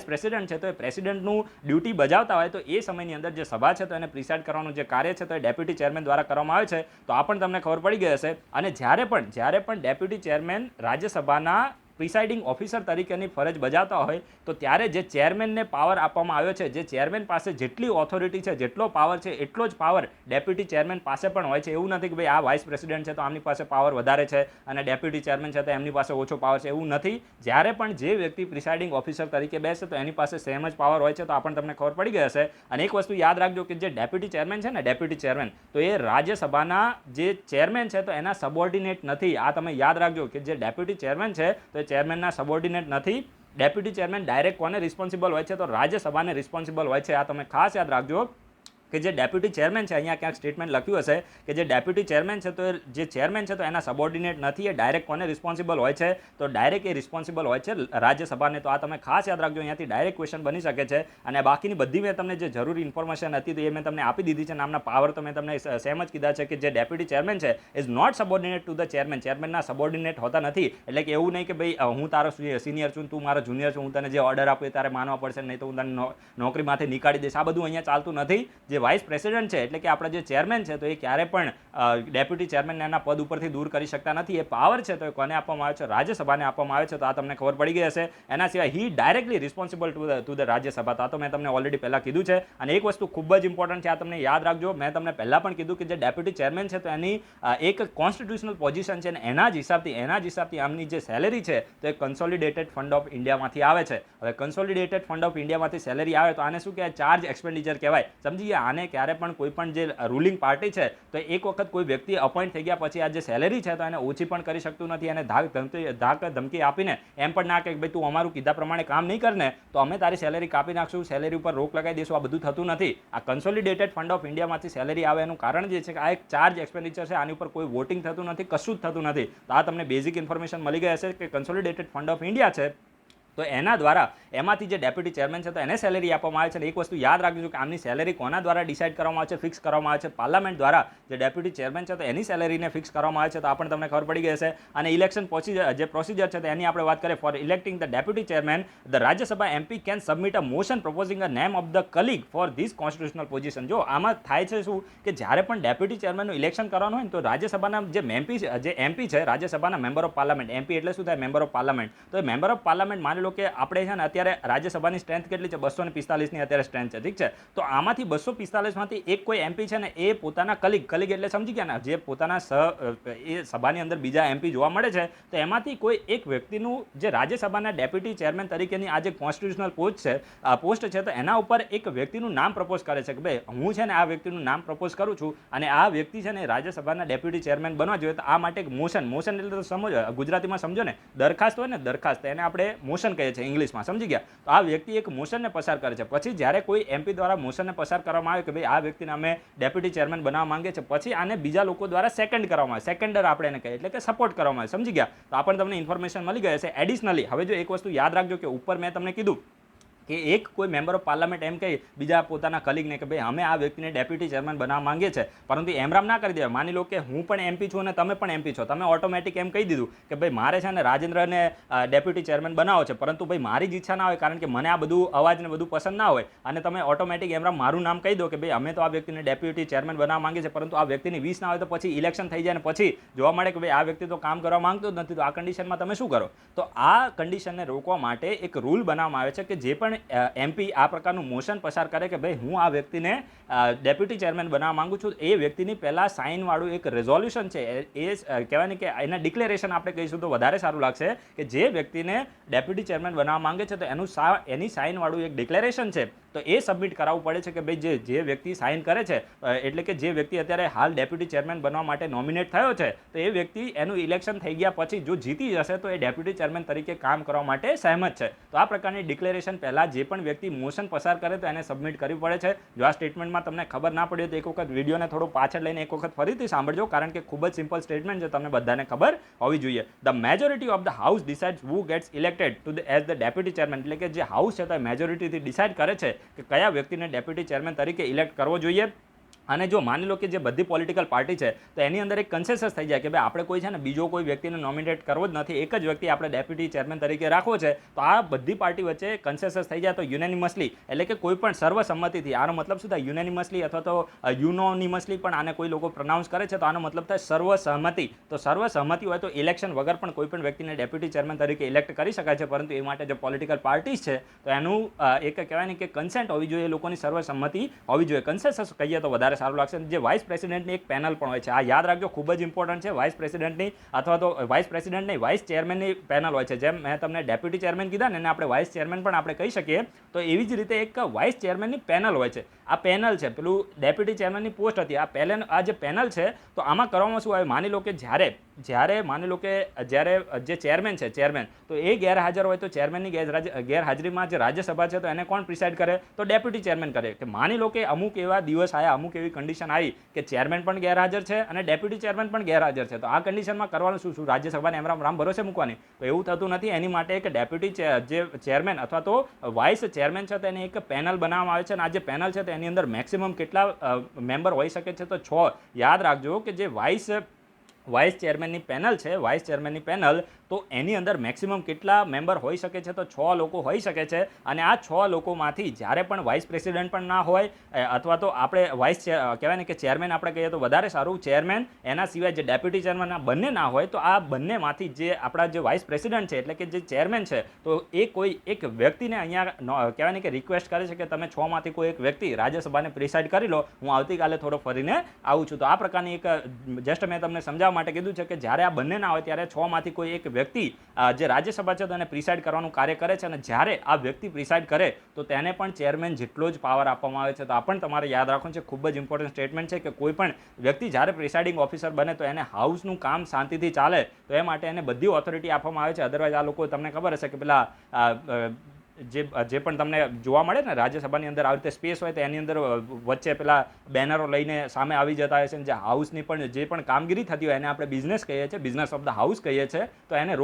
પ્રેસિડેન્ટ છે તો એ પ્રેસિડેન્ટનું ડ્યુટી બજાવતા હોય તો એ સમયની અંદર જે સભા છે તો એને પ્રિસાઇડ કરવાનું જે કાર્ય છે તો એ ડેપ્યુટી ચેરમેન દ્વારા કરવામાં આવે છે. તો આ પણ તમને ખબર પડી ગઈ હશે. અને જ્યારે પણ ડેપ્યુટી ચેરમેન રાજ્યસભાના પ્રિસાઇડિંગ ઓફિસર તરીકેની ફરજ બજાવતા હોય તો ત્યારે જે ચેરમેનને પાવર આપવામાં આવ્યો છે, જે ચેરમેન પાસે જેટલી ઓથોરિટી છે, જેટલો પાવર છે, એટલો જ પાવર ડેપ્યુટી ચેરમેન પાસે પણ હોય છે. એવું નથી કે ભાઈ આ વાઇસ પ્રેસિડેન્ટ છે તો આમની પાસે પાવર વધારે છે અને ડેપ્યુટી ચેરમેન છે તો એમની પાસે ઓછો પાવર છે, એવું નથી. જ્યારે પણ જે વ્યક્તિ પ્રિસાઇડિંગ ઓફિસર તરીકે બેસે તો એની પાસે સેમ જ પાવર હોય છે. તો આ પણ તમને ખબર પડી ગઈ હશે. અને એક વસ્તુ યાદ રાખજો કે જે ડેપ્યુટી ચેરમેન છે ને, ડેપ્યુટી ચેરમેન તો એ રાજ્યસભાના જે ચેરમેન છે તો એના સબોર્ડિનેટ નથી. આ તમે યાદ રાખજો કે જે ડેપ્યુટી ચેરમેન છે તો એ ચેરમેનના સબોર્ડિનેટ નથી. ડેપ્યુટી ચેરમેન ડાયરેક્ટ કોને રિસ્પોન્સિબલ હોય છે? તો રાજ્યસભાને રિસ્પોન્સિબલ હોય છે. આ તમે ખાસ યાદ રાખજો કે જે ડેપ્યુટી ચેરમેન છે, અહીંયા ક્યાંક સ્ટેટમેન્ટ લખ્યું હશે કે જે ડેપ્યુટી ચેરમેન છે તો જે ચેરમેન છે તો એના સબોર્ડિનેટ નથી. એ ડાયરેક્ટ કોને રિસ્પોન્સિબલ હોય છે? તો ડાયરેક્ટ એ રિસ્પોન્સિબલ હોય છે રાજ્યસભાને. તો આ તમે ખાસ યાદ રાખજો, અહીંયાથી ડાયરેક્ટ ક્વેશ્ચન બની શકે છે. અને બાકીની બધી મેં તમને જે જરૂરી ઇન્ફોર્મેશન હતી તો એ મેં તમને આપી દીધી છે. નામના પાવર તો મેં તમને સેમ જ કીધા છે કે જે ડેપ્યુટી ચેરમેન છે is not subordinate to the chairman. ચેરમેનના સબોર્ડિનેટ હોતા નથી. એટલે કે એવું નહીં કે ભાઈ હું તારો સિનિયર છું, તું મારો જુનિયર છું, હું તને જે ઓર્ડર આપું એ તારે માનવા પડશે, નહીં તો હું તને નોકરીમાંથી નીકાળી દઈશ. આ બધું અહીંયા ચાલતું નથી. જે વાઇસ પ્રેસિડેન્ટ છે એટલે કે આપણા જે ચેરમેન છે તો એ ક્યારે પણ ડેપ્યુટી ચેરમેનને એના પદ ઉપરથી દૂર કરી શકતા નથી. એ પાવર છે તો એ કોને આપવામાં આવે છે? રાજ્યસભાને આપવામાં આવે છે. તો આ તમને ખબર પડી ગઈ હશે. એના સિવાય he directly responsible to the Rajya Sabha. તો આ તો મેં તમને ઓલરેડી પહેલાં કીધું છે. અને એક વસ્તુ ખૂબ જ ઇમ્પોર્ટન્ટ છે, આ તમને યાદ રાખજો. મેં તમને પહેલાં પણ કીધું કે જે ડેપ્યુટી ચેરમેન છે તો એની એક કોન્સ્ટિટ્યુશનલ પોઝિશન છે અને એના જ હિસાબથી આમની જે સેલેરી છે તો એ કન્સોલિડેટેડ ફંડ ઓફ ઇન્ડિયામાંથી આવે છે. હવે કન્સોલિડેટેડ ફંડ ઓફ ઇન્ડિયામાંથી સેલેરી આવે તો આને શું કહેવાય? ચાર્જ એક્સપેન્ડિચર કહેવાય. સમજી ગયા? આને ક્યારે પણ કોઈ પણ જે રૂલિંગ પાર્ટી છે તો એક વખત કોઈ વ્યક્તિ અપોઇન્ટ થઈ ગયા પછી આ જે સેલેરી છે તો એને ઓછી પણ કરી શકતું નથી. અને ધાક ધમકી આપીને એમ પણ ના કે ભાઈ તું અમારું કીધા પ્રમાણે કામ નહીં કરને તો અમે તારી સેલેરી કાપી નાખશું, સેલેરી ઉપર રોક લગાવી દઈશું. આ બધું થતું નથી. આ કન્સોલિડેટેડ ફંડ ઓફ ઇન્ડિયામાંથી સેલેરી આવે એનું કારણ જે છે કે આ એક ચાર્જ એક્સપેન્ડિચર છે. આની ઉપર કોઈ વોટિંગ થતું નથી, કશું જ થતું નથી. તો આ તમને બેઝિક ઇન્ફોર્મેશન મળી ગઈ હશે કે કન્સોલિડેટેડ ફંડ ઓફ ઇન્ડિયા છે તો એના દ્વારા એમાંથી જે ડેપ્યુટી ચેરમેન છે તો એને સેલેરી આપવામાં આવે છે. અને એક વસ્તુ યાદ રાખજો કે આમની સેલેરી કોના દ્વારા ડિસાઇડ કરવામાં આવે છે, ફિક્સ કરવામાં આવે છે? પાર્લામેન્ટ દ્વારા. જે ડેપ્યુટી ચેરમેન છે તો એની સેલેરીને ફિક્સ કરવામાં આવે છે. તો આ પણ તમને ખબર પડી ગઈ હશે. અને ઇલેક્શન જે પ્રોસિજર છે તો એની આપણે વાત કરીએ. For electing the deputy chairman the Rajya Sabha MP can submit a motion proposing a name of the colleague for this constitutional position. જો આમાં થાય છે શું કે જ્યારે પણ ડેપ્યુટી ચેરમેનનું ઇલેક્શન કરવાનું હોય ને તો રાજ્યસભાના જે એમપી છે, રાજ્યસભાના મેમ્બર ઓફ પાર્લામેન્ટ. એમપી એટલે શું થાય? Member of parliament. તો એ મેમ્બર ઓફ પાર્લામેન્ટ માની લો કે આપણે છે ને અત્યારે રાજ્યસભાની સ્ટ્રેન્થ કેટલી છે? 245ની અત્યારે સ્ટ્રેન્થ છે, ઠીક છે? તો આમાંથી 245માંથી એક કોઈ એમપી છે ને એ પોતાના કલીગ એટલે સમજી ગયા ને, જે પોતાના એ સભાની અંદર બીજા એમપી જોવા મળે છે તો એમાંથી કોઈ એક વ્યક્તિનું જે રાજ્યસભાના ડેપ્યુટી ચેરમેન તરીકેની આ જે કોન્સ્ટિટ્યુશનલ પોસ્ટ છે તો એના ઉપર એક વ્યક્તિનું નામ પ્રપોઝ કરે છે કે ભાઈ હું છે ને આ વ્યક્તિનું નામ પ્રપોઝ કરું છું અને આ વ્યક્તિ છે ને રાજ્યસભાના ડેપ્યુટી ચેરમેન બનવા જોઈએ. તો આ માટે એક મોશન એટલે તો સમજો, ગુજરાતીમાં સમજો ને, દરખાસ્ત હોય ને, દરખાસ્ત, એને આપણે મોશન કહીએ છીએ ઇંગ્લિશમાં. સમજી ગયા? તો આ વ્યક્તિ એક મોશનને પસાર કરે છે. પછી જ્યારે કોઈ એમપી દ્વારા મોશનને પસાર કરવામાં આવે કે ભાઈ આ વ્યક્તિને અમે ડેપ્યુટી ચેરમેન બનાવવા માંગે છે, પછી આને બીજા લોકો દ્વારા સેકન્ડ કરવામાં આવે. સેકન્ડર આપણે એને કહીએ એટલે કે સપોર્ટ કરવામાં આવે. સમજી ગયા? તો આ પણ તમને ઇન્ફોર્મેશન મળી ગઈ હશે. એડિશનલી હવે જો એક વસ્તુ યાદ રાખજો કે ઉપર મેં તમને કીધું કે એક કોઈ મેમ્બર ઓફ પાર્લામેન્ટ એમ કહે બીજા પોતાના કલીગને કે ભાઈ અમે આ વ્યક્તિને ડેપ્યુટી ચેરમેન બનાવવા માંગીએ છીએ, પરંતુ એમરામ ના કરી દેવાય. માની લો કે હું પણ એમપી છું અને તમે પણ એમપી છો, તમે ઓટોમેટિક એમ કહી દીધું કે ભાઈ મારે છે ને રાજેન્દ્રને ડેપ્યુટી ચેરમેન બનાવો છે, પરંતુ ભાઈ મારી જ ઈચ્છા ના હોય કારણ કે મને આ બધું અવાજને બધું પસંદ ના હોય અને તમે ઓટોમેટિક એમરામ મારું નામ કહી દો કે ભાઈ અમે તો આ વ્યક્તિને ડેપ્યુટી ચેરમેન બનાવવા માંગીએ છીએ, પરંતુ આ વ્યક્તિની વીસ ના હોય તો પછી ઇલેક્શન થઈ જાય અને પછી જોવા મળે કે ભાઈ આ વ્યક્તિ તો કામ કરવા માંગતો જ નથી. તો આ કન્ડિશનમાં તમે શું કરો? તો આ કન્ડિશનને રોકવા માટે એક રૂલ બનાવવામાં આવે છે કે જે પણ એમપી આ પ્રકારનું મોશન પસાર કરે કે ભાઈ હું આ વ્યક્તિને ડેપ્યુટી ચેરમેન બનાવવા માંગુ છું, એ વ્યક્તિની પહેલાં સાઇનવાળું એક રેઝોલ્યુશન છે, એ કહેવાય ને કે એના ડિક્લેરેશન આપણે કહીશું તો વધારે સારું લાગશે કે જે વ્યક્તિને ડેપ્યુટી ચેરમેન બનાવવા માંગે છે તો એની સાઇનવાળું એક ડિક્લેરેશન છે તો એ સબમિટ કરાવવું પડે છે કે ભાઈ જે વ્યક્તિ સાઇન કરે છે, એટલે કે જે વ્યક્તિ અત્યારે હાલ ડેપ્યુટી ચેરમેન બનવા માટે નોમિનેટ થયો છે તો એ વ્યક્તિ એનું ઇલેક્શન થઈ ગયા પછી જો જીતી જશે તો એ ડેપ્યુટી ચેરમેન તરીકે કામ કરવા માટે સહેમત છે. તો આ પ્રકારની ડિક્લેરેશન પહેલાં જે પણ વ્યક્તિ મોશન પસાર કરે તો એને સબમિટ કરવી પડે છે. જો આ સ્ટેટમેન્ટમાં તમને ખબર ના પડી તો એક વખત વિડીયોને થોડો પાછળ લઈને એક વખત ફરીથી સાંભળજો, કારણ કે ખૂબ જ સિમ્પલ સ્ટેટમેન્ટ છે, તમને બધાને ખબર હોવી જોઈએ. The majority of the house decides who gets elected to as the deputy chairman, એટલે કે જે હાઉસ છે તો મેજોરિટીથી ડિસાઇડ કરે છે કે કયા વ્યક્તિને ડેપ્યુટી ચેરમેન તરીકે ઇલેક્ટ કરવો જોઈએ. અને જો માની લો કે જે બધી પોલિટિકલ પાર્ટી છે તો એની અંદર એક કન્સેન્સસ થઈ જાય કે ભાઈ આપણે કોઈ છે ને બીજો કોઈ વ્યક્તિને નોમિનેટ કરવો જ નથી, એક જ વ્યક્તિ આપણે ડેપ્યુટી ચેરમેન તરીકે રાખવો છે, તો આ બધી પાર્ટી વચ્ચે કન્સેન્સસ થઈ જાય તો યુનેનિમસલી, એટલે કે કોઈ પણ સર્વસંમતિથી, આનો મતલબ શું થાય યુનેનિમસલી અથવા તો યુનોનિમસલી પણ આને કોઈ લોકો પ્રોનાઉન્સ કરે છે તો આનો મતલબ થાય સર્વસહમતિ. તો સર્વસહમતિ હોય તો ઇલેક્શન વગર પણ કોઈ પણ વ્યક્તિને ડેપ્યુટી ચેરમેન તરીકે ઇલેક્ટ કરી શકાય છે, પરંતુ એ માટે જે પોલિટિકલ પાર્ટીઝ છે તો એનું એક કહેવાય ને કે કન્સેન્ટ હોવી જોઈએ, લોકોની સર્વસંમતિ હોવી જોઈએ. કન્સેન્સસ કહીએ તો વધારે સારું લાગશે. જે વાઇસ પ્રેસિડેન્ટની એક પેનલ પણ હોય છે, આ યાદ રાખજો, ખૂબ જ ઇમ્પોર્ટન્ટ છે. વાઇસ પ્રેસિડેન્ટની અથવા તો વાઇસ પ્રેસિડેન્ટ નહીં, વાઇસ ચેરમેનની પેનલ હોય છે. જેમ મેં તમને ડેપ્યુટી ચેરમેન કીધા ને એને આપણે વાઇસ ચેરમેન પણ આપણે કહી શકીએ, તો એવી જ રીતે એક વાઇસ ચેરમેનની પેનલ હોય છે. આ પેનલ છે, પેલું ડેપ્યુટી ચેરમેનની પોસ્ટ હતી, આ જે પેનલ છે તો આમાં કરવામાં શું આવે, માની લો કે જ્યારે માની લો કે જ્યારે જે ચેરમેન છે ચેરમેન તો એ ગેરહાજર હોય તો ચેરમેનની ગેરહાજરીમાં જે રાજ્યસભા છે તો એને કોણ પ્રિસાઇડ કરે, તો ડેપ્યુટી ચેરમેન કરે. કે માની લો કે અમુક એવા દિવસ આવ્યા, અમુક એવી કન્ડિશન આવી કે ચેરમેન પણ ગેરહાજર છે અને ડેપ્યુટી ચેરમેન પણ ગેરહાજર છે, તો આ કન્ડિશનમાં કરવાનું શું રાજ્યસભાને એમ રામ ભરોસે મૂકવાની, તો એવું થતું નથી. એની માટે એક ડેપ્યુટી જે ચેરમેન અથવા તો વાઇસ ચેરમેન છે તેને એક પેનલ બનાવવામાં આવે છે અને આ જે પેનલ છે તો એની અંદર મેક્સિમમ કેટલા મેમ્બર હોઈ શકે છે, તો 6. યાદ રાખજો કે જે વાઇસ ચેરમેનની પેનલ છે, વાઇસ ચેરમેનની પેનલ, તો એની અંદર મેક્સિમમ કેટલા મેમ્બર હોઈ શકે છે, તો 6 લોકો હોઈ શકે છે. અને આ 6 લોકોમાંથી જ્યારે પણ વાઇસ પ્રેસિડેન્ટ પણ ના હોય અથવા તો આપણે વાઇસ કહેવાય ને કે ચેરમેન આપણે કહીએ તો વધારે સારું, ચેરમેન એના સિવાય જે ડેપ્યુટી ચેરમેન આ બંને ના હોય તો આ બંનેમાંથી જે આપણા જે વાઇસ પ્રેસિડેન્ટ છે એટલે કે જે ચેરમેન છે તો એ કોઈ એક વ્યક્તિને અહીંયા કહેવાય ને કે રિક્વેસ્ટ કરે છે કે તમે 6 માંથી કોઈ એક વ્યક્તિ રાજ્યસભાને પ્રિસાઇડ કરી લો, હું આવતીકાલે થોડો ફરીને આવું છું. તો આ પ્રકારની એક જસ્ટ મેં તમને સમજાવવા માટે કીધું છે કે જ્યારે આ બંને ના હોય ત્યારે 6 માંથી કોઈ એક વ્યક્તિ જે રાજ્યસભા છે તો એને પ્રિસાઇડ કરવાનું કાર્ય કરે છે અને જ્યારે આ વ્યક્તિ પ્રિસાઇડ કરે તો તેને પણ ચેરમેન જેટલો જ પાવર આપવામાં આવે છે. તો આ પણ તમારે યાદ રાખવાનું છે, ખૂબ જ ઇમ્પોર્ટન્ટ સ્ટેટમેન્ટ છે કે કોઈ પણ વ્યક્તિ જ્યારે પ્રિસાઇડિંગ ઓફિસર બને તો એને હાઉસનું કામ શાંતિથી ચાલે તો એ માટે એને બધી ઓથોરિટી આપવામાં આવે છે. અદરવાઇઝ આ લોકો તમને ખબર હશે કે પેલા જે પણ તમને જોવા મળે ને રાજ્યસભાની અંદર આવી રીતે સ્પેસ હોય તો એની અંદર વચ્ચે પેલા બેનરો લઈને સામે આવી જતા હોય છે, જે હાઉસની પણ જે પણ કામગીરી થતી હોય એને આપણે બિઝનેસ કહીએ છીએ, બિઝનેસ ઓફ ધ હાઉસ કહીએ છીએ, તો એને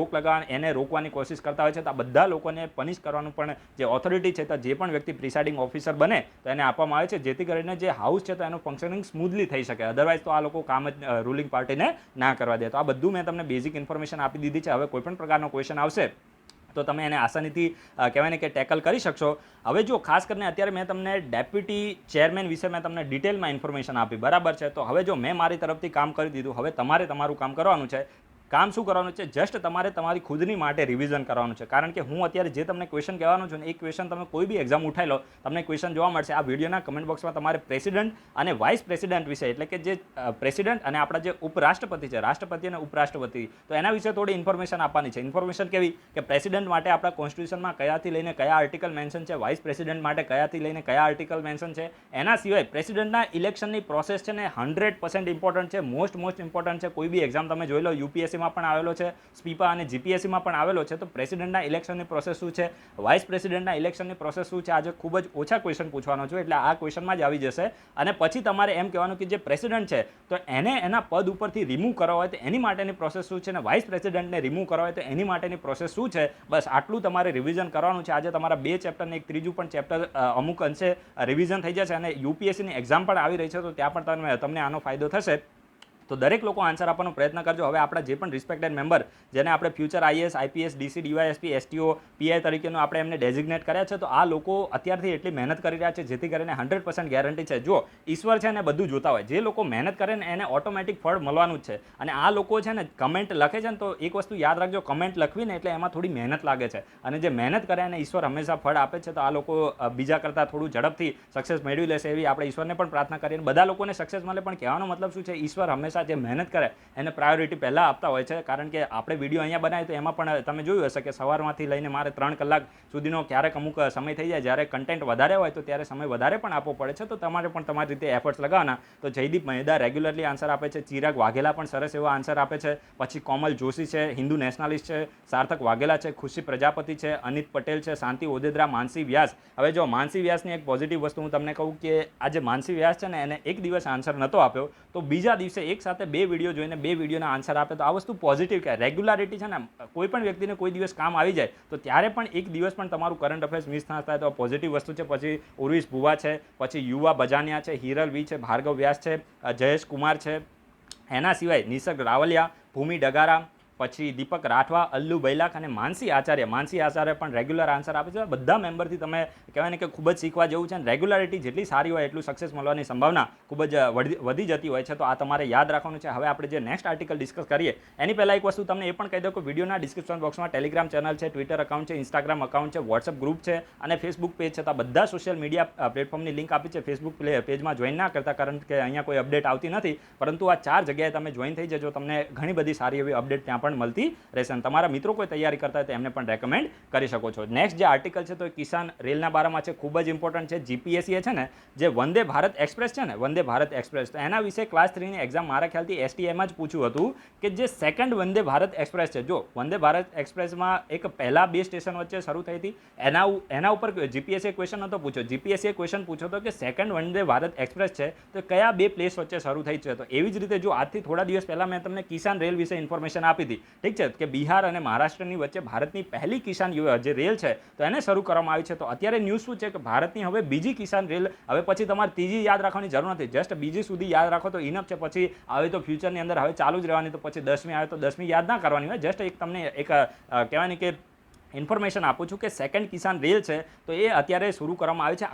એને રોકવાની કોશિશ કરતા હોય છે. તો આ બધા લોકોને પનિશ કરવાનું પણ જે ઓથોરિટી છે તો જે પણ વ્યક્તિ પ્રિસાઇડિંગ ઓફિસર બને તો એને આપવામાં આવે છે, જેથી કરીને જે હાઉસ છે તો એનું ફંક્શનિંગ સ્મૂથલી થઈ શકે. અદરવાઇઝ તો આ લોકો કામ જ રૂલિંગ પાર્ટીને ના કરવા દે. તો આ બધું મેં તમને બેઝિક ઇન્ફોર્મેશન આપી દીધી છે. હવે કોઈ પણ પ્રકારનો ક્વેશ્ચન આવશે તો તમે એને આસાનીથી કહેવાય ને કે ટેકલ કરી શકશો. હવે જો ખાસ કરીને અત્યારે મેં તમને ડેપ્યુટી ચેરમેન વિશે મેં તમને ડિટેલમાં ઇન્ફોર્મેશન આપી, બરાબર છે. તો હવે જો મેં મારી તરફથી કામ કરી દીધું, હવે તમારે તમારું કામ કરવાનું છે. કામ શું કરવાનું છે, જસ્ટ તમારે તમારી ખુદની માટે રિવિઝન કરવાનું છે. કારણ કે હું અત્યારે જે તમને ક્વેશ્ચન કહેવાનું છું ને એ ક્વેશ્ચન તમે કોઈ બી એક્ઝામ ઉઠાઈ લો તમને ક્વેશ્ચન જોવા મળશે. આ વિડીયોના કમેન્ટ બોક્સમાં તમારે પ્રેસિડેન્ટ અને વાઇસ પ્રેસિડેન્ટ વિશે એટલે કે જે પ્રેસિડેન્ટ અને આપણા જે ઉપરાષ્ટ્રપતિ છે, રાષ્ટ્રપતિ અને ઉપરાષ્ટ્રપતિ, તો એના વિશે થોડી ઇન્ફોર્મેશન આપવાની છે. ઇન્ફોર્મેશન કેવી કે પ્રેસિડેન્ટ માટે આપણા કોન્સ્ટિટ્યુશનમાં કયાથી લઈને કયા આર્ટિકલ મેન્શન છે, વાઇસ પ્રેસિડેન્ટ માટે કયાથી લઈને કયા આર્ટિકલ મેન્શન છે. એના સિવાય પ્રેસિડેન્ટના ઇલેક્શનની પ્રોસેસ છે ને 100% ઇમ્પોર્ટન્ટ છે, મોસ્ટ ઇમ્પોર્ટન્ટ છે. કોઈ બી એક્ઝામ તમે જોઈ લો, યુપીએસસી પણ આવેલો છે, સ્પીપા અને જીપીએસસીમાં પણ આવેલો છે. તો પ્રેસિડેન્ટના ઇલેક્શનની પ્રોસેસ શું છે, વાઇસ પ્રેસિડેન્ટના ઇલેક્શનની પ્રોસેસ શું છે, આજે ખૂબ જ ઓછા ક્વેશ્ચન પૂછવાનો છું એટલે આ ક્વેશ્ચનમાં જ આવી જશે. અને પછી તમારે એમ કહેવાનું કે જે પ્રેસિડેન્ટ છે તો એને એના પદ ઉપરથી રિમૂવ કરવા હોય તો એની માટેની પ્રોસેસ શું છે, અને વાઇસ પ્રેસિડેન્ટને રિમૂવ કરવા હોય તો એની માટેની પ્રોસેસ શું છે. બસ આટલું તમારે રિવિઝન કરવાનું છે. આજે તમારા 2 ચેપ્ટર ને એક ત્રીજું પણ ચેપ્ટર અમુક અંશે રિવિઝન થઈ જશે અને યુપીએસસીની એક્ઝામ પણ આવી રહી છે તો ત્યાં પણ તમને આનો ફાયદો થશે. તો દરેક લોકો આન્સર આપવાનો પ્રયત્ન કરજો. હવે આપણા જે પણ રિસ્પેક્ટેડ મેમ્બર જેને આપણે future IAS, IPS, DC, DYSP, STO, PI તરીકેનો આપણે એમને ડેઝિગ્નેટ કર્યા છે. તો આ લોકો અત્યારથી એટલી મહેનત કરી રહ્યા છે જેથી કરીને 100% ગેરંટી છે. જો ઈશ્વર છે ને બધું જોતા હોય, જે લોકો મહેનત કરે ને એને ઓટોમેટિક ફળ મળવાનું જ છે. અને આ લોકો છે ને કમેન્ટ લખે છે ને, તો એક વસ્તુ યાદ રાખજો, કમેન્ટ લખવી ને એટલે એમાં થોડી મહેનત લાગે છે. અને જે મહેનત કરે એને ઈશ્વર હંમેશા ફળ આપે છે. તો આ લોકો બીજા કરતાં થોડું ઝડપથી સક્સેસ મેળવી લેશે એવી આપણે ઈશ્વરને પણ પ્રાર્થના કરીએ. બધા લોકોને સક્સેસ મળે, પણ કહેવાનો મતલબ શું છે, ઈશ્વર હંમેશા જે મહેનત કરે એને પ્રાયોરિટી પહેલાં આપતા હોય છે. કારણ કે આપણે વિડીયો અહીંયા બનાવીએ તો એમાં પણ તમે જોયું હશે કે સવારમાંથી લઈને મારે 3 કલાક સુધીનો ક્યારેક અમુક સમય થઈ જાય. જ્યારે કન્ટેન્ટ વધારે હોય તો ત્યારે સમય વધારે પણ આપવો પડે છે. તો તમારે પણ તમારી રીતે એફર્ટ્સ લગાવવાના. તો જયદીપ મહેદા રેગ્યુલરલી આન્સર આપે છે, ચિરાગ વાઘેલા પણ સરસ એવો આન્સર આપે છે, પછી કોમલ જોશી છે, હિન્દુ નેશનાલિસ્ટ છે, સાર્થક વાઘેલા છે, ખુશી પ્રજાપતિ છે, અનિત પટેલ છે, શાંતિ ઓદેદરા, માનસી વ્યાસ. હવે જો માનસી વ્યાસની એક પોઝિટિવ વસ્તુ હું તમને કહું કે આ જે માનસી વ્યાસ છે ને એને એક દિવસ આન્સર નહોતો આપ્યો, તો બીજા દિવસે એક સાથે 2 વિડીયો જોઈને 2 વિડીયોના આન્સર આપે. તો આ વસ્તુ પોઝિટિવ કહેવાય. રેગ્યુલારિટી છે ને, કોઈ પણ વ્યક્તિને કોઈ દિવસ કામ આવી જાય તો ત્યારે પણ એક દિવસ પણ તમારું કરંટ અફેર્સ મિસ ના થાય તો પોઝિટિવ વસ્તુ છે. પછી ઉર્વિશ ભુવા છે, પછી યુવા બજાનિયા છે, હિરલ વી છે, ભાર્ગવ વ્યાસ છે, જયેશ કુમાર છે, એના સિવાય નિસર્ગ રાવલિયા, ભૂમિ ડગારા, પછી દીપક રાઠવા, અલ્લુ બૈલાખ અને માનસી આચાર્ય. માનસી આચાર્ય પણ રેગ્યુલર આન્સર આપે છે. બધા મેમ્બરથી તમે કહેવાય ને કે ખૂબ જ શીખવા જેવું છે. અને રેગ્યુલારિટી જેટલી સારી હોય એટલું સક્સેસ મળવાની સંભાવના ખૂબ જ વધી જતી હોય છે. તો આ તમારે યાદ રાખવાનું છે. હવે આપણે જે નેક્સ્ટ આર્ટિકલ ડિસ્કસ કરીએ એની પહેલાં એક વસ્તુ તમને એ પણ કહી દઉં કે વિડીયોના ડિસ્ક્રિપ્શન બોક્સમાં ટેલિગ્રામ ચેનલ છે, ટ્વિટર અકાઉન્ટ છે, ઇન્સ્ટાગ્રામ અકાઉન્ટ છે, વોટ્સઅપ ગ્રુપ છે અને ફેસબુક પેજ છે. તો આ બધા સોશિયલ મીડિયા પ્લેટફોર્મની લિંક આપી છે. ફેસબુક પેજમાં જોઈન ના કરતા, કારણ કે અહીંયા કોઈ અપડેટ આવતી નથી, પરંતુ આ 4 જગ્યાએ તમે જોઈન થઈ જજો. તમને ઘણી બધી સારી એવી અપડેટ ત્યાં પણ મળતી રહેશે. તમારા મિત્રો કોઈ તૈયારી કરતા હોય તો એમને પણ રેકમેન્ડ કરી શકો છો. નેક્સ્ટ જે આર્ટિકલ છે તો એ કિસાન રેલના બારામાં છે. ખૂબ જ ઇમ્પોર્ટન્ટ છે. જીપીએસસી છે ને જે વંદે ભારત એક્સપ્રેસ છે ને, વંદે ભારત એક્સપ્રેસ, તો એના વિશે ક્લાસ 3ની એક્ઝામ મારા ખ્યાલથી એસટીએમાં જ પૂછ્યું હતું કે જે સેકન્ડ વંદે ભારત એક્સપ્રેસ છે, જો વંદે ભારત એક્સપ્રેસમાં એક પહેલા 2 સ્ટેશન વચ્ચે શરૂ થઈ હતી, એના ઉપર જીપીએસસી ક્વેશ્ચન નહોતો પૂછ્યો. જીપીએસસીએ ક્વેશ્ચન પૂછ્યો હતો કે સેકન્ડ વંદે ભારત એક્સપ્રેસ છે તો કયા 2 પ્લેસ વચ્ચે શરૂ થઈ છે. તો એવી જ રીતે જો આજથી થોડા દિવસ પહેલાં મેં તમને કિસાન રેલ વિશે ઇન્ફોર્મેશન આપી હતી, ઠીક છે, કે બિહાર અને મહારાષ્ટ્રની વચ્ચે ભારતની પહેલી કિસાન જે રેલ છે તો એને શરૂ કરવામાં આવી છે. તો અત્યારે ન્યૂઝ શું છે કે ભારતની હવે બીજી કિસાન રેલ, હવે પછી તમારે ત્રીજી યાદ રાખવાની જરૂર નથી, જસ્ટ બીજી સુધી યાદ રાખો તો ઇનફ છે. પછી આવે તો ફ્યુચરની અંદર હવે ચાલુ જ રહેવાની, તો પછી 10મી આવે તો 10મી યાદ ના કરવાની હોય. જસ્ટ એક તમને એક કહેવાય ને કે ઇન્ફોર્મેશન આપું છું કે સેકન્ડ કિસાન રેલ છે તો એ અત્યારે શરૂ કરવામાં આવી છે.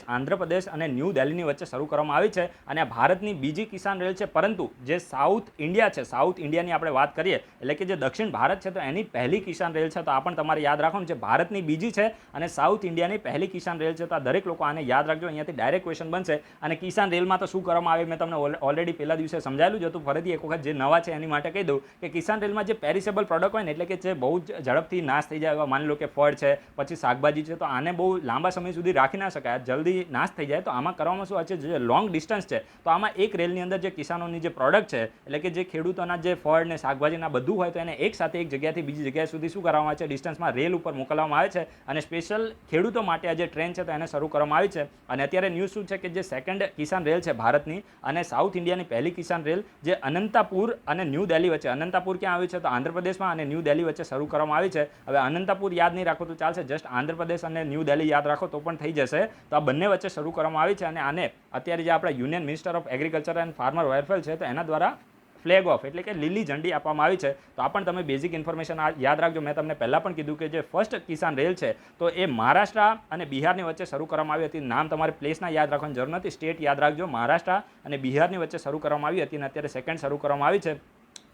આંધ્રપ્રદેશ અને ન્યૂ દિલ્હીની વચ્ચે શરૂ કરવામાં આવી છે. અને આ ભારતની બીજી કિસાન રેલ છે. પરંતુ જે સાઉથ ઇન્ડિયા છે, સાઉથ ઇન્ડિયાની આપણે વાત કરીએ એટલે કે જે દક્ષિણ ભારત છે તો એની પહેલી કિસાન રેલ છે. તો આ પણ તમારે યાદ રાખવાનું છે. ભારતની બીજી છે અને સાઉથ ઇન્ડિયાની પહેલી કિસાન રેલ છે. તો આ દરેક લોકો આને યાદ રાખજો. અહીંયાથી ડાયરેક્ટ ક્વેશ્ચન બનશે. અને કિસાન રેલમાં તો શું કરવામાં આવે મેં તમને ઓલરેડી પહેલા દિવસે સમજાયેલું જ હતું. ફરીથી એક વખત જે નવા છે એની માટે કહી દઉં કે કિસાન રેલમાં જે પેરિસેબલ પ્રોડક્ટ હોય ને, એટલે કે જે બહુ જ ઝડપથી નાશ થઈ જાય, માની લો કે ફળ છે, પછી શાકભાજી છે, તો આને બહુ લાંબા સમય સુધી રાખી ના શકાય, જલ્દી નાશ થઈ જાય. તો આમાં કરવામાં શું છે, જે લોંગ ડિસ્ટન્સ છે તો આમાં એક રેલની અંદર જે કિસાનોની જે પ્રોડક્ટ છે, એટલે કે જે ખેડૂતોના જે ફળ ને શાકભાજીના બધું હોય તો એને એક સાથે એક જગ્યાથી બીજી જગ્યા સુધી શું કરવામાં આવે છે, ડિસ્ટન્સમાં રેલ ઉપર મોકલવામાં આવે છે. અને સ્પેશિયલ ખેડૂતો માટે આ જે ટ્રેન છે તો એને શરૂ કરવામાં આવી છે. અને અત્યારે ન્યૂઝ શું છે કે જે સેકન્ડ કિસાન રેલ છે ભારતની અને સાઉથ ઇન્ડિયાની પહેલી કિસાન રેલ જે અનંતાપુર અને ન્યૂ દિલ્હી વચ્ચે, અનંતાપુર ક્યાં આવ્યું છે તો આંધ્રપ્રદેશમાં, અને ન્યૂ દિલ્હી વચ્ચે શરૂ કરવામાં આવી છે. હવે અનંતાપુર યાદ નહીં રાખો તો ચાલશે, જસ્ટ આંધ્રપ્રદેશ અને ન્યૂ દિલ્હી યાદ રાખો તો પણ થઈ જશે. તો આ બંને વચ્ચે શરૂ કરવામાં આવી છે. અને આને અત્યારે જે આપણા union minister of agriculture and farmer welfare છે તો એના દ્વારા ફ્લેગ ઓફ એટલે કે લીલી ઝંડી આપવામાં આવી છે. તો આ પણ તમે બેઝિક ઇન્ફોર્મેશન યાદ રાખજો. મેં તમને પહેલાં પણ કીધું કે જે ફર્સ્ટ કિસાન રેલ છે તો એ મહારાષ્ટ્ર અને બિહારની વચ્ચે શરૂ કરવામાં આવી હતી. નામ તમારે પ્લેસના યાદ રાખવાની જરૂર નથી, સ્ટેટ યાદ રાખજો. મહારાષ્ટ્ર અને બિહારની વચ્ચે શરૂ કરવામાં આવી હતી અને અત્યારે સેકન્ડ શરૂ કરવામાં આવી છે.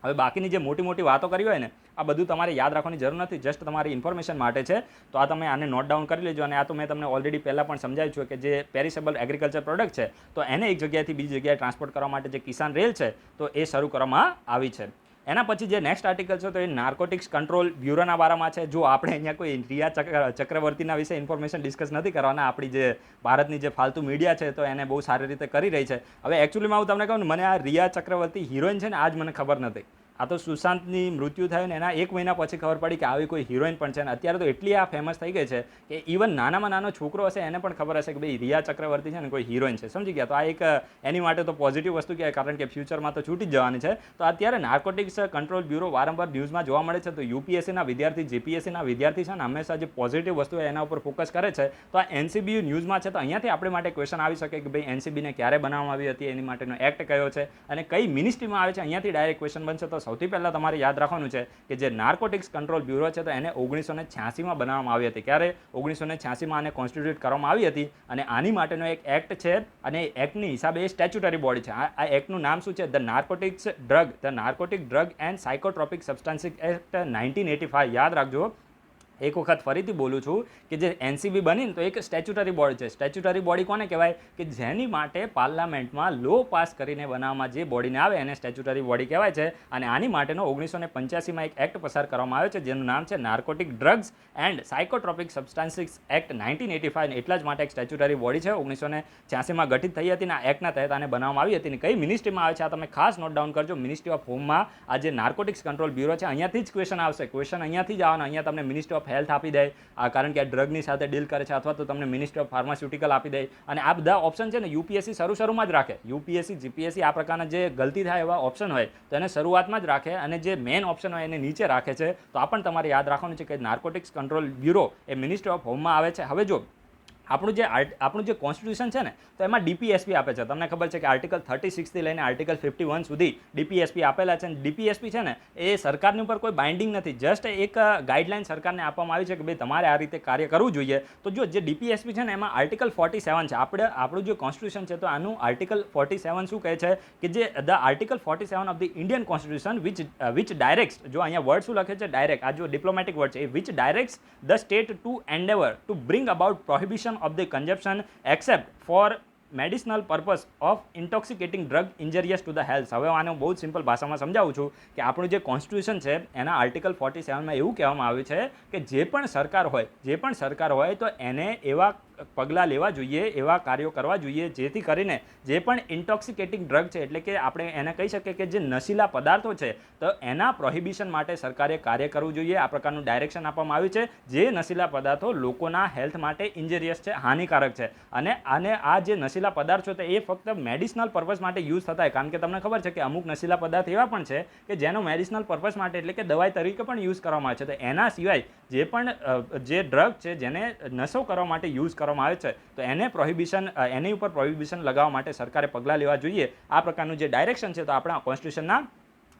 હવે બાકીની જે મોટી મોટી વાતો કરી હોય ને આ બધું તમારે યાદ રાખવાની જરૂર નથી, જસ્ટ તમારી ઇન્ફોર્મેશન માટે છે. તો આ તમે આને નોટ ડાઉન કરી લેજો. અને આ તો મેં તમને ઓલરેડી પહેલાં પણ સમજાવ્યું છે કે જે પેરિસેબલ એગ્રીકલ્ચર પ્રોડક્ટ છે તો એને એક જગ્યાએથી બીજી જગ્યાએ ટ્રાન્સપોર્ટ કરવા માટે જે કિસાન રેલ છે તો એ શરૂ કરવામાં આવી છે. એના પછી જે નેક્સ્ટ આર્ટિકલ છે તો એ નાર્કોટિક્સ કંટ્રોલ બ્યુરોના બારામાં છે. જો આપણે અહીંયા કોઈ રિયા ચક્રવર્તીના વિશે ઇન્ફોર્મેશન ડિસ્કસ નથી કરવાના, આપણી જે ભારતની જે ફાલતુ મીડિયા છે તો એને બહુ સારી રીતે કરી રહી છે. હવે એકચ્યુઅલીમાં હું તમને કહું ને, મને આ રિયા ચક્રવર્તી હિરોઈન છે ને આજ મને ખબર નથી. આ તો સુશાંતની મૃત્યુ થયું ને એના 1 મહિના પછી ખબર પડી કે આવી કોઈ હિરોઈન પણ છે અને અત્યારે તો એટલી આ ફેમસ થઈ ગઈ છે કે ઇવન નાનામાં નાનો છોકરો હશે એને પણ ખબર હશે કે ભાઈ રિયા ચક્રવર્તી છે ને કોઈ હિરોઈન છે, સમજી ગયા. તો આ એક એની માટે તો પોઝિટિવ વસ્તુ કહેવાય, કારણ કે ફ્યુચરમાં તો છૂટી જ જવાની છે. તો અત્યારે નાર્કોટિક્સ કંટ્રોલ બ્યુરો વારંવાર ન્યૂઝમાં જોવા મળે છે. તો યુપીએસસીના વિદ્યાર્થી, જીપીએસસીના વિદ્યાર્થી છે ને હંમેશા જે પોઝિટિવ વસ્તુ એના ઉપર ફોકસ કરે છે. તો આ એનસીબી ન્યૂઝમાં છે. તો અહીંયાથી આપણે માટે ક્વેશ્ચન આવી શકે કે ભાઈ એનસીબીને ક્યારે બનાવવામાં આવી હતી, એની માટેનો એક્ટ કયો છે અને કઈ મિનિસ્ટ્રીમાં આવે છે. અહીંયાથી ડાયરેક્ટ ક્વેશ્ચન બનશે. તો સૌથી પહેલાં તમારે યાદ રાખવાનું છે કે જે નાર્કોટિક્સ કંટ્રોલ બ્યુરો છે તો એને 1986માં બનાવવામાં આવી હતી. ક્યારે? 1986માં આને કોન્સ્ટિટ્યુટ કરવામાં આવી હતી અને આની માટેનો એક એક્ટ છે અને એક્ટની હિસાબે એ સ્ટેચ્યુટરી બોડી છે. આ એક્ટનું નામ શું છે? The narcotic drug and psychotropic substances act 1985. યાદ રાખજો. એક વખત ફરીથી બોલું છું કે જે એનસીબી બની ને તો એક સ્ટેચ્યુટરી બોડી છે. સ્ટેચ્યુટરી બોડી કોને કહેવાય? કે જેની માટે પાર્લામેન્ટમાં લો પાસ કરીને બનાવવામાં જે બોડીને આવે એને સ્ટેચ્યુટરી બોડી કહેવાય છે. અને આની માટેનો 1985માં એક એક્ટ પસાર કરવામાં આવ્યો છે જેનું નામ છે narcotic drugs and psychotropic substances act 1985. એટલા જ માટે એક સ્ટેચ્યુટરી બોડી છે 1986માં ગઠિત થઈ હતી અને આ એક્ટના તહેત આને બનાવવામાં આવી હતી. અને કઈ મિનિસ્ટ્રીમાં આવે છે આ તમે ખાસ નોટ ડાઉન કરજો. મિનિસ્ટ્રી ઓફ હોમમાં આ જે નાર્કોટિક્સ કંટ્રોલ બ્યુરો છે અહીંયાથી જ ક્વેશ્ચન આવશે. ક્વેશ્ચન અહીંયાથી જ આવવાનો. અહીંયા તમને મિનિસ્ટ્રી ઓફ હેલ્થ આપી દે, કારણ કે આ ડ્રગની સાથે ડીલ કરે છે, અથવા તો તમને મિનિસ્ટ્રી ઓફ ફાર્માસ્યુટિકલ આપી દે. અને આ બધા ઓપ્શન છે ને યુપીએસસી શરૂમાં જ રાખે. યુપીએસસી, જીપીએસસી આ પ્રકારના જે ગલતી થાય એવા ઓપ્શન હોય તો એને શરૂઆતમાં જ રાખે અને જે મેઇન ઓપ્શન હોય એને નીચે રાખે છે. તો આ પણ તમારે યાદ રાખવાનું છે કે નાર્કોટિક્સ કંટ્રોલ બ્યુરો એ મિનિસ્ટ્રી ઓફ હોમમાં આવે છે. હવે જો આપણું જે કોન્સ્ટિટ્યુશન છે ને તો એમાં ડીપીએસપી આપે છે. તમને ખબર છે કે આર્ટિકલ 36 થી લઈને આર્ટિકલ 51 સુધી ડીપીએસપી આપેલા છે. અને ડીપીએસપી છે ને એ સરકારની ઉપર કોઈ બાઇન્ડિંગ નથી, જસ્ટ એક ગાઈડલાઇન સરકારને આપવામાં આવી છે કે ભાઈ તમારે આ રીતે કાર્ય કરવું જોઈએ. તો જો જે ડીપીએસપી છે ને એમાં આર્ટિકલ 47 છે. આપણું જે કોન્સ્ટિટ્યુશન છે તો આનું આર્ટિકલ 47 શું કહે છે કે જે the article 47 of the Indian constitution which directs, જો અહીંયા વર્ડ શું લખે છે ડાયરેક્ટ, આ જો ડિપ્લોમેટિક વર્ડ છે એ which directs the state to endeavour to bring about prohibition of the consumption except for medicinal purpose of intoxicating drug injurious to the health. હવે આને બહુ જ સિમ્પલ ભાષામાં સમજાવું છું કે આપણું જે કોન્સ્ટિટ્યુશન છે એના આર્ટિકલ 47માં એવું કહેવામાં આવ્યું છે કે જે પણ સરકાર હોય તો એને એવા પગલાં લેવા જોઈએ, એવા કાર્યો કરવા જોઈએ જેથી કરીને જે પણ ઇન્ટોક્સિકેટિંગ ડ્રગ છે, એટલે કે આપણે એને કહી શકીએ કે જે નશીલા પદાર્થો છે તો એના પ્રોહિબિશન માટે સરકારે કાર્ય કરવું જોઈએ. આ પ્રકારનું ડાયરેક્શન આપવામાં આવ્યું છે. જે નશીલા પદાર્થો લોકોના હેલ્થ માટે ઇન્જરિયસ છે, હાનિકારક છે, અને આ જે નશીલા પદાર્થો છે એ ફક્ત મેડિસિનલ પર્પઝ માટે યુઝ થતા હોય. કારણ કે તમને ખબર છે કે અમુક નશીલા પદાર્થ એવા પણ છે કે જેનો મેડિસિનલ પર્પઝ માટે એટલે કે દવાઈ તરીકે પણ યુઝ કરવામાં આવે છે. તો એના સિવાય જે પણ જે ડ્રગ છે જેને નશો કરવા માટે યુઝ કરવામાં આવે છે તો એની ઉપર પ્રોહિબિશન લગાવવા માટે સરકારે પગલાં લેવા જોઈએ. આ પ્રકારનું જે ડાયરેક્શન છે તો આપણા કોન્સ્ટિટ્યુશનના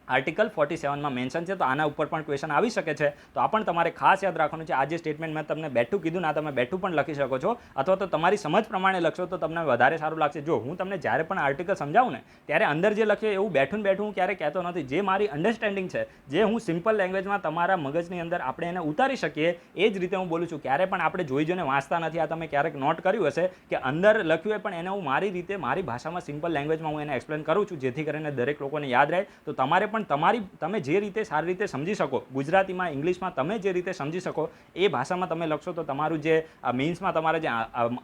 આર્ટિકલ 47માં મેન્શન છે. તો આના ઉપર પણ ક્વેશ્ચન આવી શકે છે. તો આ પણ તમારે ખાસ યાદ રાખવાનું છે. આ જે સ્ટેટમેન્ટ મેં તમને બેઠું કીધું ને આ તમે બેઠું પણ લખી શકો છો, અથવા તો તમારી સમજ પ્રમાણે લખશો તો તમને વધારે સારું લાગશે. જો હું તમને જ્યારે પણ આર્ટિકલ સમજાવું ને ત્યારે અંદર જે લખ્યું એવું બેઠું હું ક્યારેય કહેતો નથી. જે મારી અન્ડરસ્ટેન્ડિંગ છે, જે હું સિમ્પલ લેંગ્વેજમાં તમારા મગજની અંદર આપણે એને ઉતારી શકીએ એ જ રીતે હું બોલું છું. ક્યારે પણ આપણે જોઈ જોઈને વાંચતા નથી. આ તમે ક્યારેક નોટ કર્યું હશે કે અંદર લખ્યું હોય પણ એને હું મારી રીતે, મારી ભાષામાં, સિમ્પલ લેંગ્વેજમાં હું એને એક્સપ્લેન કરું છું જેથી કરીને દરેક લોકોને યાદ રહે. તો તમારે પણ તમે જે રીતે સારી રીતે સમજી શકો, ગુજરાતીમાં, ઇંગ્લિશમાં તમે જે રીતે સમજી શકો એ ભાષામાં તમે લખશો તો તમારું જે મીન્સમાં તમારા જે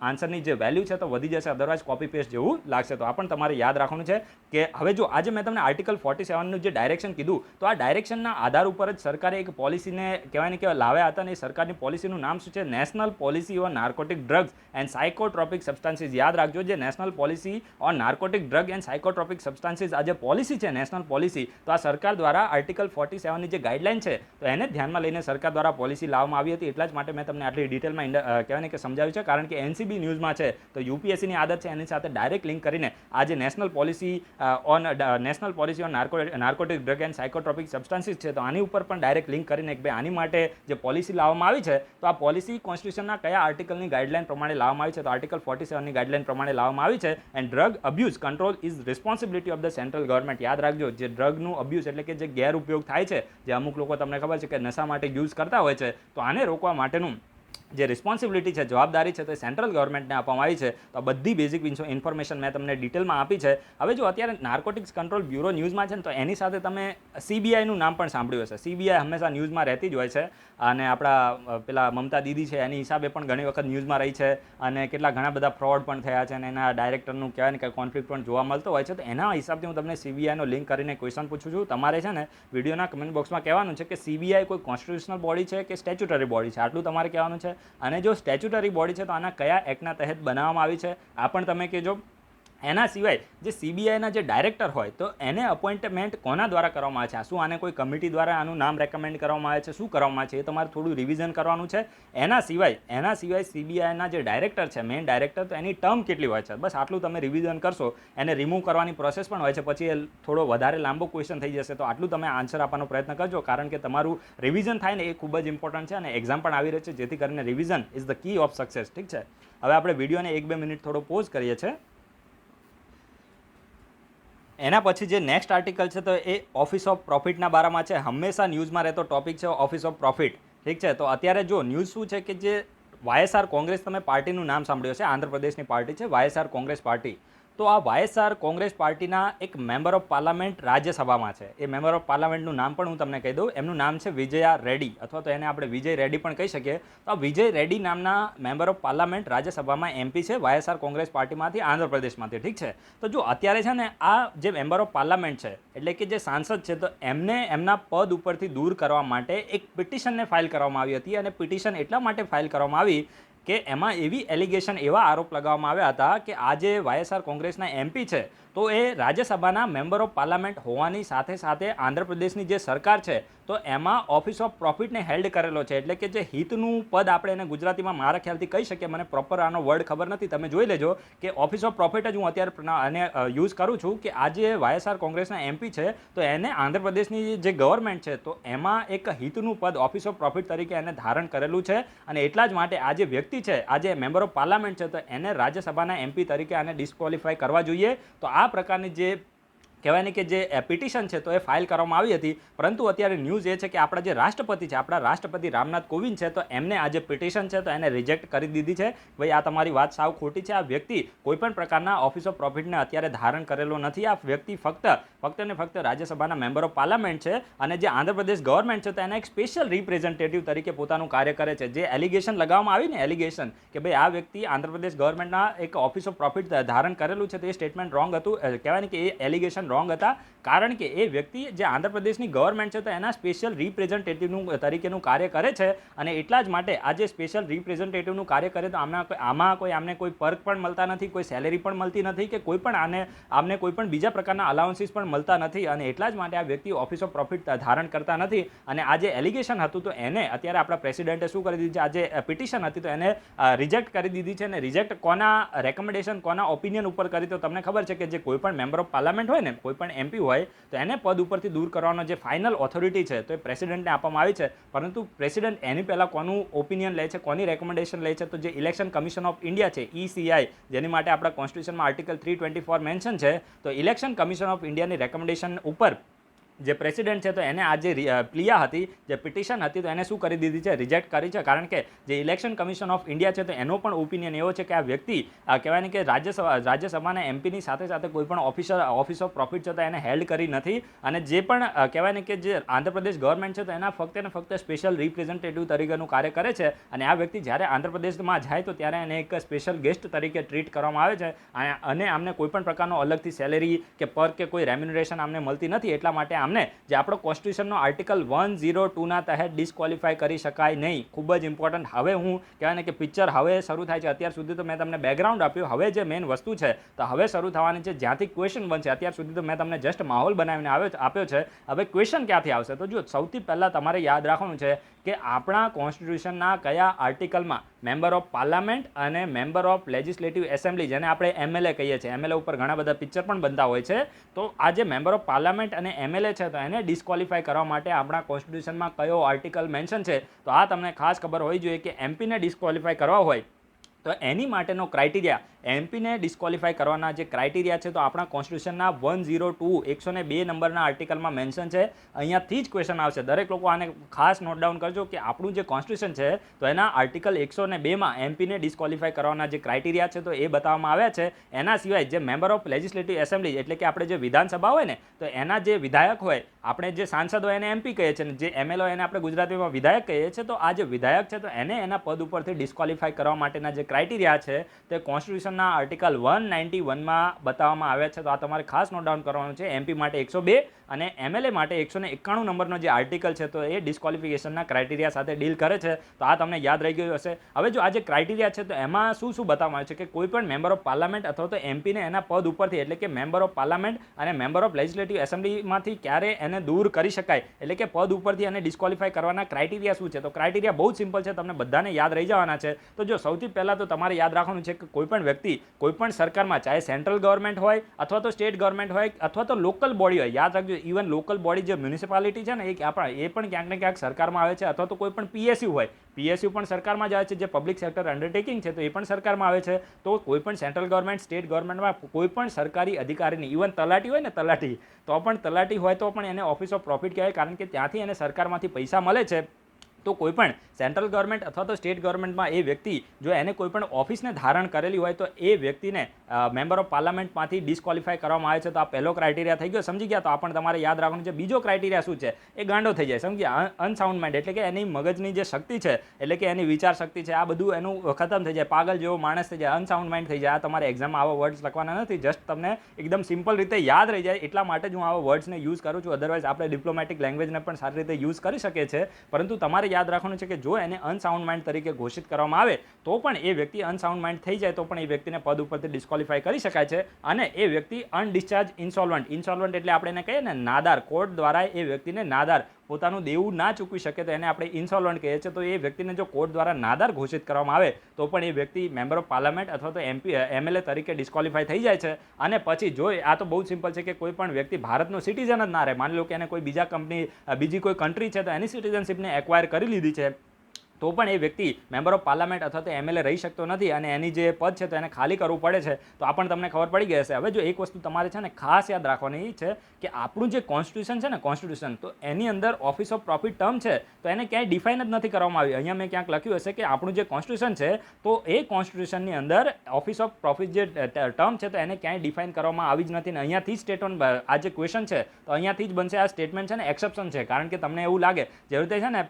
આન્સરની જે વેલ્યુ છે તો વધી જશે. અદરવાઇઝ કોપી પેસ્ટ જેવું લાગશે. તો આ પણ તમારે યાદ રાખવાનું છે કે હવે જો આજે મેં તમને આર્ટિકલ 47નું જે ડાયરેક્શન કીધું તો આ ડાયરેક્શનના આધાર ઉપર જ સરકારે એક પોલિસીને કહેવાય ને કે લાવ્યા હતા. અને એ સરકારની પોલિસીનું નામ શું છે? National policy on narcotic drugs and psychotropic સબસ્ટાન્સીસ. યાદ રાખજો, જે national policy on narcotic drug and psychotropic સબસ્ટાન્સીસ આ જે પોલિસી છે, નેશનલ પોલિસી, તો આ સરકાર દ્વારા આર્ટિકલ 47ની જે ગાઈડલાઇન છે તો એને ધ્યાનમાં લઈને સરકાર દ્વારા પોલિસી લાવવામાં આવી હતી. એટલા જ માટે મેં તમને આટલી ડિટેલમાં કહેવાય ને કે સમજાવ્યું છે. કારણ કે એનસીબી ન્યૂઝમાં છે તો યુપીએસસીની આદત છે એની સાથે ડાયરેક્ટ લિંક કરીને આ જે national policy on narcotic drug and psychotropic સબસ્ટાન્સીસ છે તો આની ઉપર પણ ડાયરેક્ટ લિંક કરીને કે ભાઈ આની માટે જે પોલિસી લાવવામાં આવી છે તો આ પોલિસી કોન્સ્ટિટ્યુશનના કયા આર્ટિકલની ગાઈડલાઇન પ્રમાણે લાવવામાં આવી છે? તો આર્ટિકલ 47ની ગાઈડલાઇન પ્રમાણે લાવવામાં આવી છે. And drug abuse control is responsibility of the central government. યાદ રાખજો, જે ડ્રગનું અબ્યુઝ એટલે કે જે ગેરઉપયોગ થાય છે, જે અમુક લોકો તમને ખબર છે કે નશા માટે યુઝ કરતા હોય છે, તો આને રોકવા માટેનું જે રિસ્પોન્સિબિલિટી છે, જવાબદારી છે, તો એ સેન્ટ્રલ ગવર્મેન્ટને આપવામાં આવી છે. તો આ બધી બેઝિક ઇન્ફોર્મેશન મેં તમને ડિટેલમાં આપી છે. હવે જો અત્યારે નાર્કોટિક્સ કંટ્રોલ બ્યુરો ન્યૂઝમાં છે ને, તો એની સાથે તમે CBIનું નામ પણ સાંભળ્યું હશે. CBI હંમેશા ન્યૂઝમાં રહેતી જ હોય છે, અને આપણા પેલા મમતા દીદી છે એની હિસાબે પણ ઘણી વખત ન્યૂઝમાં રહી છે, અને કેટલા ઘણા બધા ફ્રોડ પણ થયા છે, અને એના ડાયરેક્ટરનું કહેવાય ને કે કોન્ફ્લિક્ટ પણ જોવા મળતો હોય છે. તો એના હિસાબથી હું તમને CBIનો લિંક કરીને ક્વેશ્ચન પૂછું છું. તમારે છે ને વિડીયોના કમેન્ટ બોક્સમાં કહેવાનું છે કે CBI કોઈ કોન્સ્ટિટ્યુશનલ બોડી છે કે સ્ટેચ્યુટરી બોડી છે, આટલું તમારે કહેવાનું છે. અને જો સ્ટેચ્યુટરી બોડી છે તો આના કયા એક્ટના તહેત બનાવવામાં આવી છે આ પણ તમે કહેજો. એના સિવાય જે CBIના જે ડાયરેક્ટર હોય તો એને અપોઇન્ટમેન્ટ કોના દ્વારા કરવામાં આવે છે, શું આને કોઈ કમિટી દ્વારા આનું નામ રેકમેન્ડ કરવામાં આવે છે, શું કરવામાં આવે છે, એ તમારે થોડું રિવિઝન કરવાનું છે. એના સિવાય CBIના જે ડાયરેક્ટર છે, મેઇન ડાયરેક્ટર, તો એની ટર્મ કેટલી હોય છે, બસ આટલું તમે રિવિઝન કરશો. એને રિમૂવ કરવાની પ્રોસેસ પણ હોય છે, પછી એ થોડો વધારે લાંબો ક્વેશ્ચન થઈ જશે. તો આટલું તમે આન્સર આપવાનો પ્રયત્ન કરજો, કારણ કે તમારું રિવિઝન થાય ને એ ખૂબ જ ઇમ્પોર્ટન્ટ છે, અને એક્ઝામ પણ આવી રહી છે, જેથી કરીને revision is the key of success. ઠીક છે, હવે આપણે વિડીયોને 1-2 મિનિટ થોડો પોઝ કરીએ છીએ. એના પછી જે નેક્સ્ટ આર્ટિકલ છે તો એ ઓફિસ ઓફ પ્રોફિટના બારામાં છે. હંમેશા ન્યૂઝમાં રહેતો ટોપિક છે ઓફિસ ઓફ પ્રોફિટ. ઠીક છે, તો અત્યારે જો ન્યૂઝ શું છે કે જે YSR કોંગ્રેસ, તમે પાર્ટીનું નામ સાંભળ્યું છે, આંધ્રપ્રદેશની પાર્ટી છે YSR કોંગ્રેસ પાર્ટી. તો આ YSR કોંગ્રેસ પાર્ટીના એક મેમ્બર ઓફ પાર્લામેન્ટ રાજ્યસભામાં છે. એ મેમ્બર ઓફ પાર્લામેન્ટનું નામ પણ હું તમને કહી દઉં. એમનું નામ છે વિજયા રેડ્ડી, અથવા તો એને આપણે વિજય રેડ્ડી પણ કહી શકીએ. તો આ વિજય રેડ્ડી નામના મેમ્બર ઓફ પાર્લામેન્ટ રાજ્યસભામાં MP છે YSR કોંગ્રેસ પાર્ટીમાંથી, આંધ્રપ્રદેશમાંથી. ઠીક છે, તો જો અત્યારે છે ને આ જે મેમ્બર ઓફ પાર્લામેન્ટ છે, એટલે કે જે સાંસદ છે, તો એમને એમના પદ ઉપરથી દૂર કરવા માટે એક પિટિશનને ફાઇલ કરવામાં આવી હતી. અને પિટિશન એટલા માટે ફાઇલ કરવામાં આવી કે એમાં એવી એલિગેશન, એવા આરોપ લગાવવામાં આવ્યા હતા કે આ જે YSR કોંગ્રેસના MP છે તો એ રાજ્યસભાના મેમ્બર ઓફ પાર્લામેન્ટ હોવાની સાથે સાથે આંધ્રપ્રદેશની જે સરકાર છે તો એમાં ઓફિસ ઓફ પ્રોફિટને હેલ્ડ કરેલો છે. એટલે કે જે હિતનું પદ આપણે એને ગુજરાતીમાં મારા ખ્યાલથી કહી શકીએ, મને પ્રોપર આનો વર્ડ ખબર નથી, તમે જોઈ લેજો કે ઓફિસ ઓફ પ્રોફિટ જ હું અત્યારે આને યુઝ કરું છું. કે આ જે YSR કોંગ્રેસના MP છે તો એને આંધ્રપ્રદેશની જે ગવર્મેન્ટ છે તો એમાં એક હિતનું પદ ઓફિસ ઓફ પ્રોફિટ તરીકે એને ધારણ કરેલું છે. અને એટલા જ માટે આ જે વ્યક્તિ છે, આ જે મેમ્બર ઓફ પાર્લામેન્ટ છે, તો એને રાજ્યસભાના MP તરીકે આને ડિસ્ક્વોલિફાય કરવા જોઈએ. તો આ પ્રકારની જે કહેવાય ને કે જે પિટિશન છે તો એ ફાઇલ કરવામાં આવી હતી. પરંતુ અત્યારે ન્યૂઝ એ છે કે આપણા જે રાષ્ટ્રપતિ છે, આપણા રાષ્ટ્રપતિ રામનાથ કોવિંદ છે, તો એમને આ જે પિટિશન છે તો એને રિજેક્ટ કરી દીધી છે. ભાઈ આ તમારી વાત સાવ ખોટી છે. આ વ્યક્તિ કોઈપણ પ્રકારના ઓફિસ ઓફ પ્રોફિટને અત્યારે ધારણ કરેલો નથી. આ વ્યક્તિ ફક્ત ને ફક્ત રાજ્યસભાના મેમ્બર ઓફ પાર્લામેન્ટ છે. અને જે આંધ્રપ્રદેશ ગવર્મેન્ટ છે તો એના એક સ્પેશિયલ રિપ્રેઝેન્ટેટિવ તરીકે પોતાનું કાર્ય કરે છે. જે એલિગેશન લગાવવામાં આવી ને, એલિગેશન કે ભાઈ આ વ્યક્તિ આંધ્રપ્રદેશ ગવર્મેન્ટના એક ઓફિસ ઓફ પ્રોફિટ ધારણ કરેલું છે, તો એ સ્ટેટમેન્ટ રોંગ હતું. કહેવાય ને કે એ એલિગેશન રોંગ હતા, કારણ કે એ વ્યક્તિ જે આંધ્રપ્રદેશની ગવર્મેન્ટ છે તો એના સ્પેશિયલ રિપ્રેઝેન્ટેટિવનું તરીકેનું કાર્ય કરે છે. અને એટલા જ માટે આ જે સ્પેશિયલ રિપ્રેઝેન્ટેટિવનું કાર્ય કરે તો આમાં કોઈ આમને કોઈ પર્ક પણ મળતા નથી, કોઈ સેલેરી પણ મળતી નથી, કે કોઈ પણ આમને કોઈ પણ બીજા પ્રકારના અલાઉન્સીસ પણ મળતા નથી. અને એટલા જ માટે આ વ્યક્તિ ઓફિસ ઓફ પ્રોફિટ ધારણ કરતા નથી. અને આ જે એલિગેશન હતું તો એને અત્યારે આપણા પ્રેસિડેન્ટે શું કરી દીધું છે, આ જે પિટિશન હતી તો એને રિજેક્ટ કરી દીધી છે. અને રિજેક્ટ કોના રેકમેન્ડેશન, કોના ઓપિનિયન ઉપર કરી, તો તમને ખબર છે કે જે કોઈ પણ મેમ્બર ઓફ પાર્લામેન્ટ હોય ને, કોઈ પણ MP હોય તો એને પદ ઉપરથી દૂર કરવાનો જે ફાઇનલ ઓથોરિટી છે તો એ પ્રેસિડેન્ટને આપવામાં આવી છે. પરંતુ પ્રેસિડેન્ટ એની પહેલાં કોનું ઓપિનિયન લે છે, કોની રેકમેન્ડેશન લે છે, તો જે ઇલેક્શન કમિશન ઓફ ઇન્ડિયા છે ECI, જેની માટે આપણા કોન્સ્ટિટ્યુશનમાં આર્ટિકલ 324 મેન્શન છે, તો ઇલેક્શન કમિશન ઓફ ઇન્ડિયાની રેકમેન્ડેશન ઉપર જે પ્રેસિડેન્ટ છે તો એને આ જે પ્લિયા હતી, જે પિટિશન હતી, તો એને શું કરી દીધી છે, રિજેક્ટ કરી છે. કારણ કે જે ઇલેક્શન કમિશન ઓફ ઇન્ડિયા છે તો એનો પણ ઓપિનિયન એવો છે કે આ વ્યક્તિ કહેવાય ને કે રાજ્યસભાના MPની સાથે સાથે કોઈ પણ ઓફિસ ઓફ પ્રોફિટ છે તો એને હેલ્ડ કરી નથી. અને જે પણ કહેવાય ને કે જે આંધ્રપ્રદેશ ગવર્મેન્ટ છે તો એના ફક્ત ને ફક્ત સ્પેશિયલ રિપ્રેઝેન્ટેટિવ તરીકેનું કાર્ય કરે છે. અને આ વ્યક્તિ જ્યારે આંધ્રપ્રદેશમાં જાય તો ત્યારે એને એક સ્પેશિયલ ગેસ્ટ તરીકે ટ્રીટ કરવામાં આવે છે. અને આમને કોઈ પણ પ્રકારનો અલગથી સેલેરી કે પર કે કોઈ રેમ્યુનરેશન આમને મળતી નથી. એટલા માટે જે આપણો કોન્સ્ટિટ્યુશનનો આર્ટિકલ 102ના તહેત ડિસ્ક્વોલિફાય કરી શકાય નહીં. ખૂબ જ ઇમ્પોર્ટન્ટ. હવે હું કહેવાય ને કે પિક્ચર હવે શરૂ થાય છે. અત્યાર સુધી તો મેં તમને બેકગ્રાઉન્ડ આપ્યું, હવે જે મેઇન વસ્તુ છે તો હવે શરૂ થવાની છે, જ્યાંથી ક્વેશ્ચન બનશે. અત્યાર સુધી તો મેં તમને જસ્ટ માહોલ બનાવીને આપ્યો છે. હવે ક્વેશ્ચન ક્યાંથી આવશે, તો જો સૌથી પહેલાં તમારે યાદ રાખવાનું છે કે આપણા કોન્સ્ટિટ્યુશનના કયા આર્ટિકલમાં મેમ્બર ઓફ પાર્લામેન્ટ અને મેમ્બર ઓફ લેજિસ્લેટિવ એસેમ્બલી, જેને આપણે MLA કહીએ છીએ, MLA ઉપર ઘણા બધા પિક્ચર પણ બનતા હોય છે, તો આ જે મેમ્બર ઓફ પાર્લામેન્ટ અને MLA છે તો એને ડિસ્ક્વોલિફાય કરવા માટે આપણા કોન્સ્ટિટ્યુશનમાં કયો આર્ટિકલ મેન્શન છે, તો આ તમને ખાસ ખબર હોવી જોઈએ કે MPને ડિસ્ક્વોલિફાય કરવા હોય તો એની માટેનો ક્રાઇટેરિયા એમપીને ડિસ્કોલિફાય કરવાના જે ક્રાઇટેરિયા છે તો આપણા કોન્સ્ટિટ્યુશનના 102 102 નંબરના આર્ટિકલમાં મેન્શન છે. અહીંયાથી જ ક્વેશ્ચન આવશે. દરેક લોકો આને ખાસ નોટ ડાઉન કરજો કે આપણું જે કોન્સ્ટિટ્યુશન છે તો એના આર્ટિકલ 102માં એમપીને ડિસ્કોલિફાય કરવાના જે ક્રાઇટેરિયા છે તો એ બતાવવામાં આવ્યા છે. એના સિવાય જે મેમ્બર ઓફ લેજિસ્લેટિવ એસેમ્બલી એટલે કે આપણે જે વિધાનસભા હોય ને તો એના જે વિધાયક હોય, આપણે જે સાંસદ હોય એને એમપી કહીએ છીએ, જે એમએલએ હોય એને આપણે ગુજરાતીમાં વિધાયક કહીએ છીએ. તો આ જે વિધાયક છે તો એને એના પદ ઉપરથી ડિસ્કોલિફાય કરવા માટેના જે ક્રાઇટેરિયા છે તે કોન્સ્ટિટ્યુશનના આર્ટિકલ 191માં બતાવવામાં આવ્યા છે. તો આ તમારે ખાસ નોટ ડાઉન કરવાનું છે. એમપી માટે 102 અને એમએલએ માટે 191 નંબરનો જે આર્ટિકલ છે તો એ ડિસ્કોલિફિકેશનના ક્રાઇટેરિયા સાથે ડીલ કરે છે. તો આ તમને યાદ રહી ગયું હશે. હવે જો આ જે ક્રાઇટેરિયા છે તો એમાં શું શું બતાવવામાં આવે છે કે કોઈ પણ મેમ્બર ઓફ પાર્લામેન્ટ અથવા તો એમપીને એના પદ ઉપરથી એટલે કે મેમ્બર ઓફ પાર્લામેન્ટ અને મેમ્બર ઓફ લેજિસ્લેટિવ એસેમ્બલીમાંથી ક્યારે એને દૂર કરી શકાય એટલે કે પદ ઉપરથી એને ડિસ્કોલિફાય કરવાના ક્રાઇટેરિયા શું છે. તો ક્રાઇટેરિયા બહુ જ સિમ્પલ છે, તમને બધાને યાદ રહી જવાના છે. તો જો સૌથી પહેલાં તો તમારે યાદ રાખવાનું છે કે કોઈ પણ વ્યક્તિ કોઈ પણ સરકારમાં, ચાહે સેન્ટ્રલ ગવર્મેન્ટ હોય અથવા તો સ્ટેટ ગવર્મેન્ટ હોય અથવા તો લોકલ બોડી હોય, યાદ રાખજો ઇવન લોકલ બોડી જે મ્યુનિસિપાલિટી છે ને એ પણ ક્યાંક ને ક્યાંક સરકારમાં આવે છે, અથવા તો કોઈ પણ પીએસયુ હોય, પીએસયુ પણ સરકારમાં જ આવે છે, જે પબ્લિક સેક્ટર અંડરટેકિંગ છે તો એ પણ સરકારમાં આવે છે. તો કોઈ પણ સેન્ટ્રલ ગવર્મેન્ટ, સ્ટેટ ગવર્મેન્ટમાં કોઈ પણ સરકારી અધિકારીની, ઇવન તલાટી હોય ને તલાટી, તો પણ તલાટી હોય તો પણ એને ઓફિસ ઓફ પ્રોફિટ કહેવાય, કારણ કે ત્યાંથી એને સરકારમાંથી પૈસા મળે છે. તો કોઈ પણ સેન્ટ્રલ ગવર્મેન્ટ અથવા તો સ્ટેટ ગવર્મેન્ટમાં એ વ્યક્તિ જો એને કોઈ પણ ઓફિસને ધારણ કરેલી હોય તો એ વ્યક્તિને મેમ્બર ઓફ પાર્લામેન્ટમાંથી ડિસ્કોલિફાય કરવામાં આવે છે. તો આ પહેલો ક્રાઇટેરિયા થઈ ગયો, સમજી ગયા. તો આ પણ તમારે યાદ રાખવાનું છે. બીજો ક્રાઇટેરિયા શું છે? એ ગાંડો થઈ જાય, સમજી ગયા. અનસાઉન્ડ માઇન્ડ એટલે કે એની મગજની જે શક્તિ છે એટલે કે એની વિચાર શક્તિ છે આ બધું એનું ખતમ થઈ જાય, પાગલ જેવો માણસ થઈ જાય, અનસાઉન્ડ માઇન્ડ થઈ જાય. આ તમારે એક્ઝામમાં આવા વર્ડ્સ લખવાના નથી, જસ્ટ તમને એકદમ સિમ્પલ રીતે યાદ રહી જાય એટલા માટે જ હું આવા વર્ડ્સને યુઝ કરું છું. અદરવાઇઝ આપણે ડિપ્લોમેટિક લેંગ્વેજને પણ સારી રીતે યુઝ કરી શકીએ છીએ, પરંતુ તમારે યાદ રાખવાનું છે કે જો એને અનસાઉન્ડ માઇન્ડ તરીકે ઘોષિત કરવામાં આવે તો પણ એ વ્યક્તિ અનસાઉન્ડ માઇન્ડ થઈ જાય તો પણ એ વ્યક્તિને પદ ઉપરથી ડિસ્કોલિફાય કરી શકાય છે. અને એ વ્યક્તિ અનડિસ્ચાર્જ ઇન્સોલ્વન્ટ એટલે આપણે એને કહીએ ને નાદાર, કોર્ટ દ્વારા એ વ્યક્તિને નાદાર, પોતાનું દેવું ના ચૂકવી શકે તો એને આપણે ઇન્સોલ્વન્ટ કહીએ છીએ. તો એ વ્યક્તિને જો કોર્ટ દ્વારા નાદાર ઘોષિત કરવામાં આવે તો પણ એ વ્યક્તિ મેમ્બર ઓફ પાર્લામેન્ટ અથવા તો એમએલએ તરીકે ડિસ્કોલિફાય થઈ જાય છે. અને પછી જો આ તો બહુ સિમ્પલ છે કે કોઈ પણ વ્યક્તિ ભારતનો સિટીઝન જ ના રહે, માની લો કે એને કોઈ બીજી કોઈ કન્ટ્રી છે તો એની સિટીઝનશીપને એક્વાયર કરી લીધી છે તો પણ એ વ્યક્તિ મેમ્બર ઓફ પાર્લામેન્ટ અથવા તો એમએલએ રહી શકતો નથી અને એની જે પદ છે તો એને ખાલી કરવું પડે છે. તો આ પણ તમને ખબર પડી ગઈ હશે. હવે જો એક વસ્તુ તમારે છે ને ખાસ યાદ રાખવાની છે કે આપણું જે કોન્સ્ટિટ્યુશન છે ને, કોન્સ્ટિટ્યુશન, તો એની અંદર ઓફિસ ઓફ પ્રોફિટ ટર્મ છે તો એને ક્યાંય ડિફાઇન જ નથી કરવામાં આવી. અહીંયા મેં ક્યાંક લખ્યું હશે કે આપણું જે કોન્સ્ટિટ્યુશન છે તો એ કોન્સ્ટિટ્યુશનની અંદર ઓફિસ ઓફ પ્રોફિટ જે ટર્મ છે તો એને ક્યાંય ડિફાઇન કરવામાં આવી જ નથી. ને અહીંયાથી સ્ટેટ ઓન આ જે ક્વેશ્ચન છે તો અહીંયાથી જ બનશે. આ સ્ટેટમેન્ટ છે ને એક્સેપ્શન છે, કારણ કે તમને એવું લાગે જે રીતે છે ને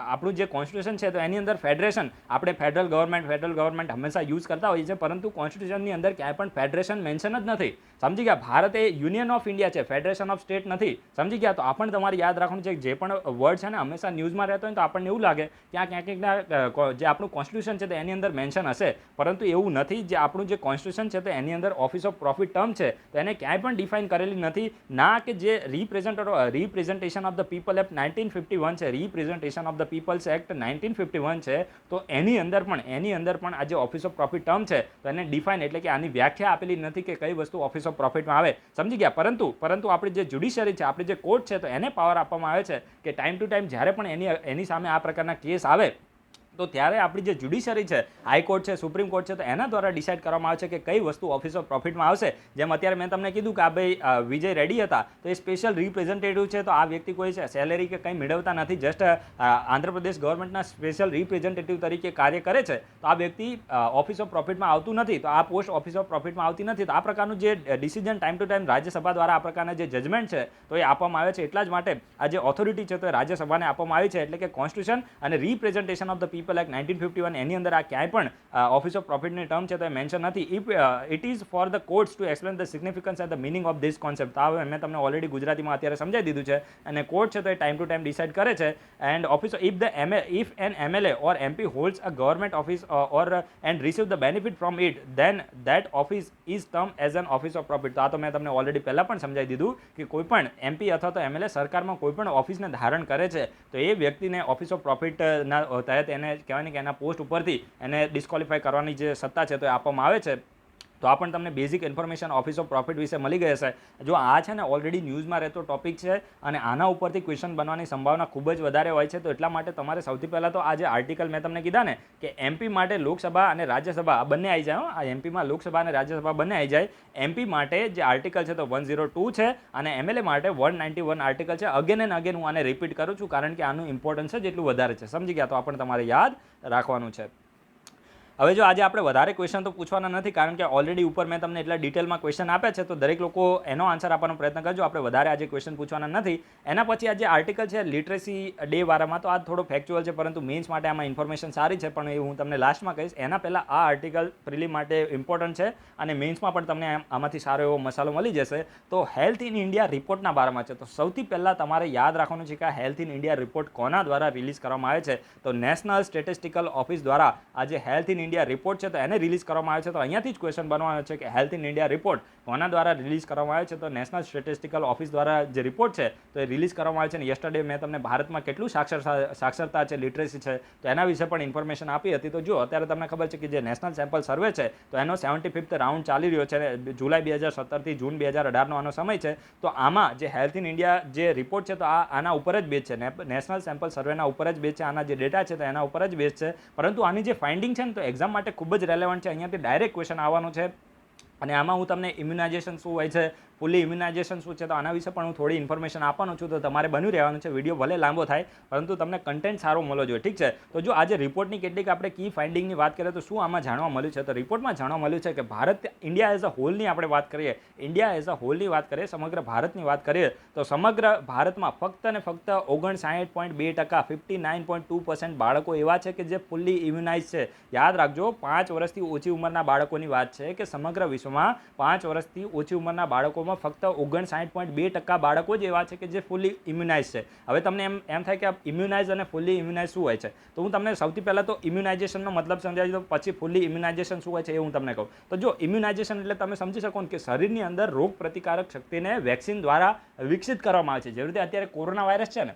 આપણું જે કોન્સ્ટિટ્યુશન છે તો એની અંદર ફેડરેશન, આપણે ફેડરલ ગવર્મેન્ટ હંમેશા યુઝ કરતા હોઈએ છીએ, પરંતુ કોન્સ્ટિટ્યુશનની અંદર ક્યાંય પણ ફેડરેશન મેન્શન જ નથી. સમજી ગયા? ભારત એ યુનિયન ઓફ ઇન્ડિયા છે, ફેડરેશન ઓફ સ્ટેટ નથી. સમજી ગયા? તો આ પણ તમારે યાદ રાખવાનું છે. જે પણ વર્ડ છે ને હંમેશા ન્યૂઝમાં રહેતો હોય તો આપણને એવું લાગે કે આ ક્યાંક જે આપણું કોન્સ્ટિટ્યુશન છે તો એની અંદર મેન્શન હશે, પરંતુ એવું નથી. જે આપણું જે કોન્સ્ટિટ્યુશન છે તો એની અંદર ઓફિસ ઓફ પ્રોફિટ ટર્મ છે તો એને ક્યાંય પણ ડિફાઇન કરેલી નથી. ના કે જે representation of the people act 1951 છે, representation of the peoples act 1951 છે તો એની અંદર પણ આ જે ઓફિસ ઓફ પ્રોફિટ ટર્મ છે તો એને ડિફાઇન એટલે કે આની વ્યાખ્યા આપેલી નથી કે કઈ વસ્તુ ઓફિસ ઓફ પ્રોફિટમાં આવે. સમજી ગયા? પરંતુ આપણી જે જ્યુડિશિયરી છે, આપણી જે કોર્ટ છે તો એને પાવર આપવામાં આવે છે કે ટાઈમ ટુ ટાઈમ જ્યારે પણ એની સામે આ પ્રકારના કેસ આવે તો ત્યારે આપણી જે જ્યુડિશિયરી છે, હાઈકોર્ટ છે, સુપ્રીમ કોર્ટ છે, તો એના દ્વારા ડિસાઇડ કરવામાં આવે છે કે કઈ વસ્તુ ઓફિસ ઓફ પ્રોફિટમાં આવશે. જેમ અત્યારે મેં તમને કીધું કે આ ભાઈ વિજય રેડ્ડી હતા તો એ સ્પેશિયલ રિપ્રેઝેન્ટેટિવ છે, તો આ વ્યક્તિ કોઈ છે સેલેરી કે કંઈ મેળવતા નથી, જસ્ટ આંધ્રપ્રદેશ ગવર્મેન્ટના સ્પેશિયલ રિપ્રેઝેન્ટેટિવ તરીકે કાર્ય કરે છે. તો આ વ્યક્તિ ઓફિસ ઓફ પ્રોફિટમાં આવતું નથી, તો આ પોસ્ટ ઓફિસ ઓફ પ્રોફિટમાં આવતી નથી. તો આ પ્રકારનું જે decision time to time Rajya Sabha દ્વારા આ પ્રકારના જે જજમેન્ટ છે તો એ આપવામાં આવે છે. એટલા જ માટે આ જે ઓથોરિટી છે તો એ રાજ્યસભાને આપવામાં આવી છે. એટલે કે કોન્સ્ટિટ્યુશન અને representation of the people act 1951 એની અંદર આ ક્યાંય પણ ઓફિસ ઓફ પ્રોફિટની ટર્મ છે તો એ મેન્શન નથી. It is for the courts two explain the significance and the meaning of this concept. તો હવે મેં તમને ઓલરેડી ગુજરાતીમાં અત્યારે સમજાવી દીધું છે અને કોર્ટ છે તો એ ટાઈમ ટુ ટાઈમ ડિસાઇડ કરે છે. And office if an MLA or MP holds a government office or and receive the benefit from it then that office is term as an office of profit. તો આ તો મેં તમને already પહેલાં પણ સમજાવી દીધું કે કોઈ પણ એમપી અથવા તો એમએલએ સરકારમાં કોઈ પણ ઓફિસને ધારણ કરે છે તો એ વ્યક્તિને ઓફિસ ઓફ પ્રોફિટના તહેત એને કહેવાય ને કે એના પોસ્ટ ઉપરથી એને ડિસ્કોલિફાય કરવાની જે સત્તા છે તો એ આપવામાં આવે છે. તો આ પણ તમને basic information office of profit વિશે મળી ગઈ હશે. જો આ છે ને ઓલરેડી ન્યૂઝમાં રહેતો ટોપિક છે અને આના ઉપરથી ક્વેશ્ચન બનવાની સંભાવના ખૂબ જ વધારે હોય છે. તો એટલા માટે તમારે સૌથી પહેલાં તો આ જે આર્ટિકલ મેં તમને કીધા ને કે એમપી માટે લોકસભા અને રાજ્યસભા આ બંને આવી જાય. આ એમપીમાં લોકસભા અને રાજ્યસભા બંને આવી જાય. એમપી માટે જે આર્ટિકલ છે તો 102 છે અને એમએલએ માટે 191 આર્ટિકલ છે. અગેન એન્ડ અગેન હું આને રિપીટ કરું છું કારણ કે આનું ઇમ્પોર્ટન્સ જ એટલું વધારે છે. સમજી ગયા? તો આ પણ તમારે યાદ રાખવાનું છે. હવે જો આજે આપણે વધારે ક્વેશ્ચન તો પૂછવાના નથી કારણ કે ઓલરેડી ઉપર મેં તમને એટલા ડિટેલમાં ક્વેશ્ચન આપ્યા છે, તો દરેક લોકો એનો આન્સર આપવાનો પ્રયત્ન કરજો. આપણે વધારે આજે ક્વેશ્ચન પૂછવાના નથી. એના પછી આ જે આર્ટિકલ છે લિટરેસી ડે વાળામાં, તો આ થોડો ફેક્ચ્યુઅલ છે પરંતુ મેન્સ માટે આમાં ઇન્ફોર્મેશન સારી છે, પણ એ હું તમને લાસ્ટમાં કહીશ. એના પહેલાં આ આર્ટિકલ પ્રિલિમ માટે ઇમ્પોર્ટન્ટ છે અને મેન્સમાં પણ તમને આમાંથી સારો એવો મસાલો મળી જશે. તો હેલ્થ ઇન ઇન્ડિયા રિપોર્ટના બારામાં છે. તો સૌથી પહેલાં તમારે યાદ રાખવાનું છે કે આ હેલ્થ ઇન ઇન્ડિયા રિપોર્ટ કોના દ્વારા રિલીઝ કરવામાં આવે છે? તો નેશનલ સ્ટેટિસ્ટિકલ ઓફિસ દ્વારા આ જે હેલ્થ ઇન ઇન્ડિયા રિપોર્ટ છે તો એને રિલીઝ કરવામાં આવે છે. તો અહીંયાથી જ ક્વેશ્ચન બનવાનો છે કે હેલ્થ ઇન ઇન્ડિયા રિપોર્ટ કોના દ્વારા રિલીઝ કરવામાં આવે છે? તો નેશનલ સ્ટેટિસ્ટિકલ ઓફિસ દ્વારા જે રિપોર્ટ છે તો એ રિલીઝ કરવામાં આવે છે. અને યસ્ટરડે મેં તમને ભારતમાં કેટલું સાક્ષરતા છે, લિટરેસી છે, તો એના વિશે પણ ઇન્ફોર્મેશન આપી હતી. તો જો અત્યારે તમને ખબર છે કે જે નેશનલ સેમ્પલ સર્વે છે તો એનો 75th રાઉન્ડ ચાલી રહ્યો છે. જુલાઈ 2017થી જૂન 2018નો આનો સમય છે. તો આમાં જે હેલ્થ ઇન ઇન્ડિયા જે રિપોર્ટ છે તો આના ઉપર જ બેઝ છે, નેશનલ સેમ્પલ સર્વેના ઉપર જ બેઝ છે. આના જે ડેટા છે તો એના ઉપર જ બેઝ છે. પરંતુ આની જે ફાઇન્ડિંગ છે ને તો એક્ઝામ માટે ખૂબ જ રેલેવન્ટ છે. અહીંયાથી ડાયરેક્ટ ક્વેશ્ચન આવવાનો છે અને આમાં હું તમને ઇમ્યુનાઇઝેશન શું હોય છે, ફૂલી ઇમ્યુનાઇઝેશન શું છે, તો આના વિશે પણ હું થોડી ઇન્ફોર્મેશન આપવાનો છું. તો તમારે બન્યું રહેવાનું છે. વિડીયો ભલે લાંબો થાય પરંતુ તમને કન્ટેન્ટ સારો મળવો જોઈએ. ઠીક છે? તો જો આજે રિપોર્ટની કેટલીક આપણે કી ફાઇન્ડિંગની વાત કરીએ તો શું આમાં જાણવા મળ્યું છે? તો રિપોર્ટમાં જાણવા મળ્યું છે કે ભારત, ઇન્ડિયા એઝ અ હોલની આપણે વાત કરીએ, ઇન્ડિયા એઝ અ હોલની વાત કરીએ, સમગ્ર ભારતની વાત કરીએ તો સમગ્ર ભારતમાં ફક્ત અને ફક્ત 59.2%, 59.2% બાળકો એવા છે કે જે ફૂલ્લી ઇમ્યુનાઇઝ છે. યાદ રાખજો, 5 વર્ષથી ઓછી ઉંમરના બાળકોની વાત છે કે સમગ્ર વિશ્વમાં 5 વર્ષથી ઓછી ઉંમરના બાળકોમાં ફક્ત 59.2% બાળકો જ એવા છે કે જે ફૂલી ઇમ્યુનાઇઝ છે. હવે તમને એમ થાય કે ઇમ્યુનાઇઝ અને ફૂલી ઇમ્યુનાઇઝ શું હોય છે? તો હું તમને સૌથી પહેલાં તો ઇમ્યુનાઇઝેશનનો મતલબ સમજાવી દઉં, પછી ફૂલી ઇમ્યુનાઇઝેશન શું હોય છે એ હું તમને કહું. તો જો ઇમ્યુનાઇઝેશન એટલે તમે સમજી શકો કે શરીરની અંદર રોગ પ્રતિકારક શક્તિને વેક્સિન દ્વારા વિકસિત કરવામાં આવે છે. જેવી રીતે અત્યારે કોરોના વાયરસ છે ને,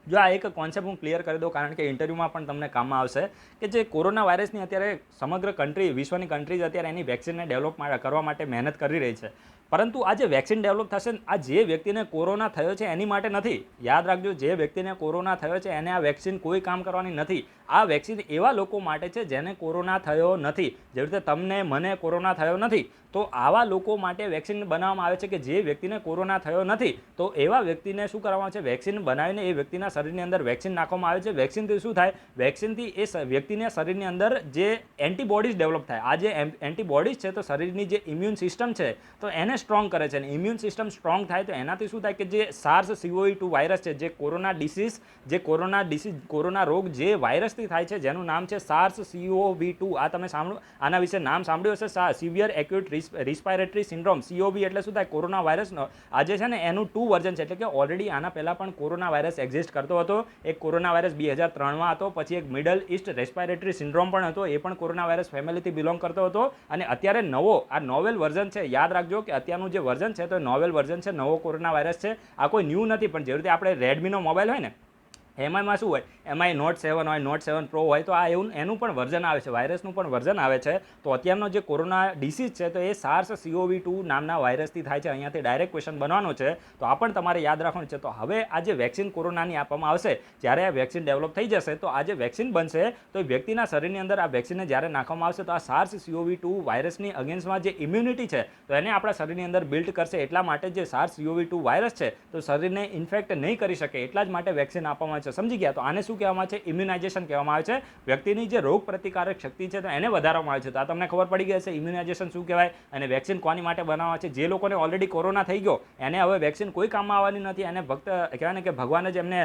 જો આ એક કોન્સેપ્ટ હું ક્લિયર કરી દઉં કારણ કે ઇન્ટરવ્યૂમાં પણ તમને કામમાં આવશે કે જે કોરોના વાયરસની અત્યારે સમગ્ર કન્ટ્રી, વિશ્વની કન્ટ્રીઝ અત્યારે એની વેક્સિનને ડેવલપ કરવા માટે મહેનત કરી રહી છે. પરંતુ આ જે વેક્સિન ડેવલપ થશે ને, આ જે વ્યક્તિને કોરોના થયો છે એની માટે નથી. યાદ રાખજો, જે વ્યક્તિને કોરોના થયો છે એને આ વેક્સિન કોઈ કામ કરવાની નથી. આ વેક્સિન એવા લોકો માટે છે જેને કોરોના થયો નથી. જેવી રીતે તમને, મને કોરોના થયો નથી, તો આવા લોકો માટે વેક્સિન બનાવવામાં આવે છે કે જે વ્યક્તિને કોરોના થયો નથી. તો એવા વ્યક્તિને શું કરવામાં આવે છે? વેક્સિન બનાવીને એ વ્યક્તિના શરીરની અંદર વેક્સિન નાખવામાં આવે છે. વેક્સિનથી શું થાય? વેક્સિનથી એ વ્યક્તિના શરીરની અંદર જે એન્ટીબોડીઝ ડેવલપ થાય. આ જે એન્ટીબોડીઝ છે તો શરીરની જે ઇમ્યુન સિસ્ટમ છે તો એને સ્ટ્રોંગ કરે છે. અને ઇમ્યુન સિસ્ટમ સ્ટ્રોંગ થાય તો એનાથી શું થાય કે જે SARS-CoV-2 વાયરસ છે, જે કોરોના ડિસીઝ, કોરોના રોગ જે વાયરસથી થાય છે જેનું નામ છે SARS-CoV-2. આ તમે આના વિશે નામ સાંભળ્યું હશે, સિવિયર એક્યુટ રિસ્પાયરેટરી સિન્ડ્રોમ. COV એટલે શું થાય? કોરોના વાયરસનો આજે છે ને એનું 2 વર્ઝન છે. એટલે કે ઓલરેડી આના પહેલાં પણ કોરોના વાયરસ એક્ઝિસ્ટ કરતો હતો. એક કોરોના વાયરસ 2003માં હતો, પછી એક મિડલ ઇસ્ટ રેસ્પાયરેટરી સિન્ડ્રોમ પણ હતો, એ પણ કોરોના વાયરસ ફેમિલીથી બિલોંગ કરતો હતો. અને અત્યારે નવો આ નોવેલ વર્ઝન છે. યાદ રાખજો કે અત્યારનું જે વર્ઝન છે તો નોવેલ વર્ઝન છે, નવો કોરોના વાયરસ છે. આ કોઈ ન્યૂ નથી. પણ જેવી રીતે આપણે રેડમીનો મોબાઈલ હોય ને, એમાં શું હોય, એમાં નોટ 7 હોય, નોટ 7 પ્રો હોય, તો આ એનું પણ વર્ઝન આવે છે, વાયરસનું પણ વર્ઝન આવે છે. તો અત્યારનો જે કોરોના ડિસીઝ છે તો એ SARS-CoV-2 નામના વાયરસથી થાય છે. અહીંયાથી ડાયરેક્ટ ક્વેશ્ચન બનવાનો છે. તો આ પણ તમારે યાદ રાખવાનું છે. તો હવે આ જે વેક્સિન કોરોનાની આપવામાં આવશે, જ્યારે આ વેક્સિન ડેવલપ થઈ જશે તો આ જે વેક્સિન બનશે તો એ વ્યક્તિના શરીરની અંદર આ વેક્સિનને જ્યારે નાખવામાં આવશે તો આ SARS-CoV-2 વાયરસની અગેન્સ્ટમાં જે ઇમ્યુનિટી છે તો એને આપણા શરીરની અંદર બિલ્ડ કરશે. એટલા માટે જે SARS-CoV-2 વાયરસ છે તો શરીરને ઇન્ફેક્ટ નહીં કરી શકે, એટલા જ માટે વેક્સિન આપવામાં આવે છે. સમજી ગયા? તો આને શું કહેવામાં આવે છે? ઇમ્યુનાઇઝેશન કહેવામાં આવે છે. વ્યક્તિની જે રોગ પ્રતિકારક શક્તિ છે તો એને વધારવામાં આવે છે. તો આ તમને ખબર પડી ગઈ હશે ઇમ્યુનાઇઝેશન શું કહેવાય અને વેક્સિન કોની માટે બનાવવા છે. જે લોકોને ઓલરેડી કોરોના થઈ ગયો એને હવે વેક્સિન કોઈ કામમાં આવવાની નથી. એને ફક્ત કહેવાય ને કે ભગવાન જ એમને,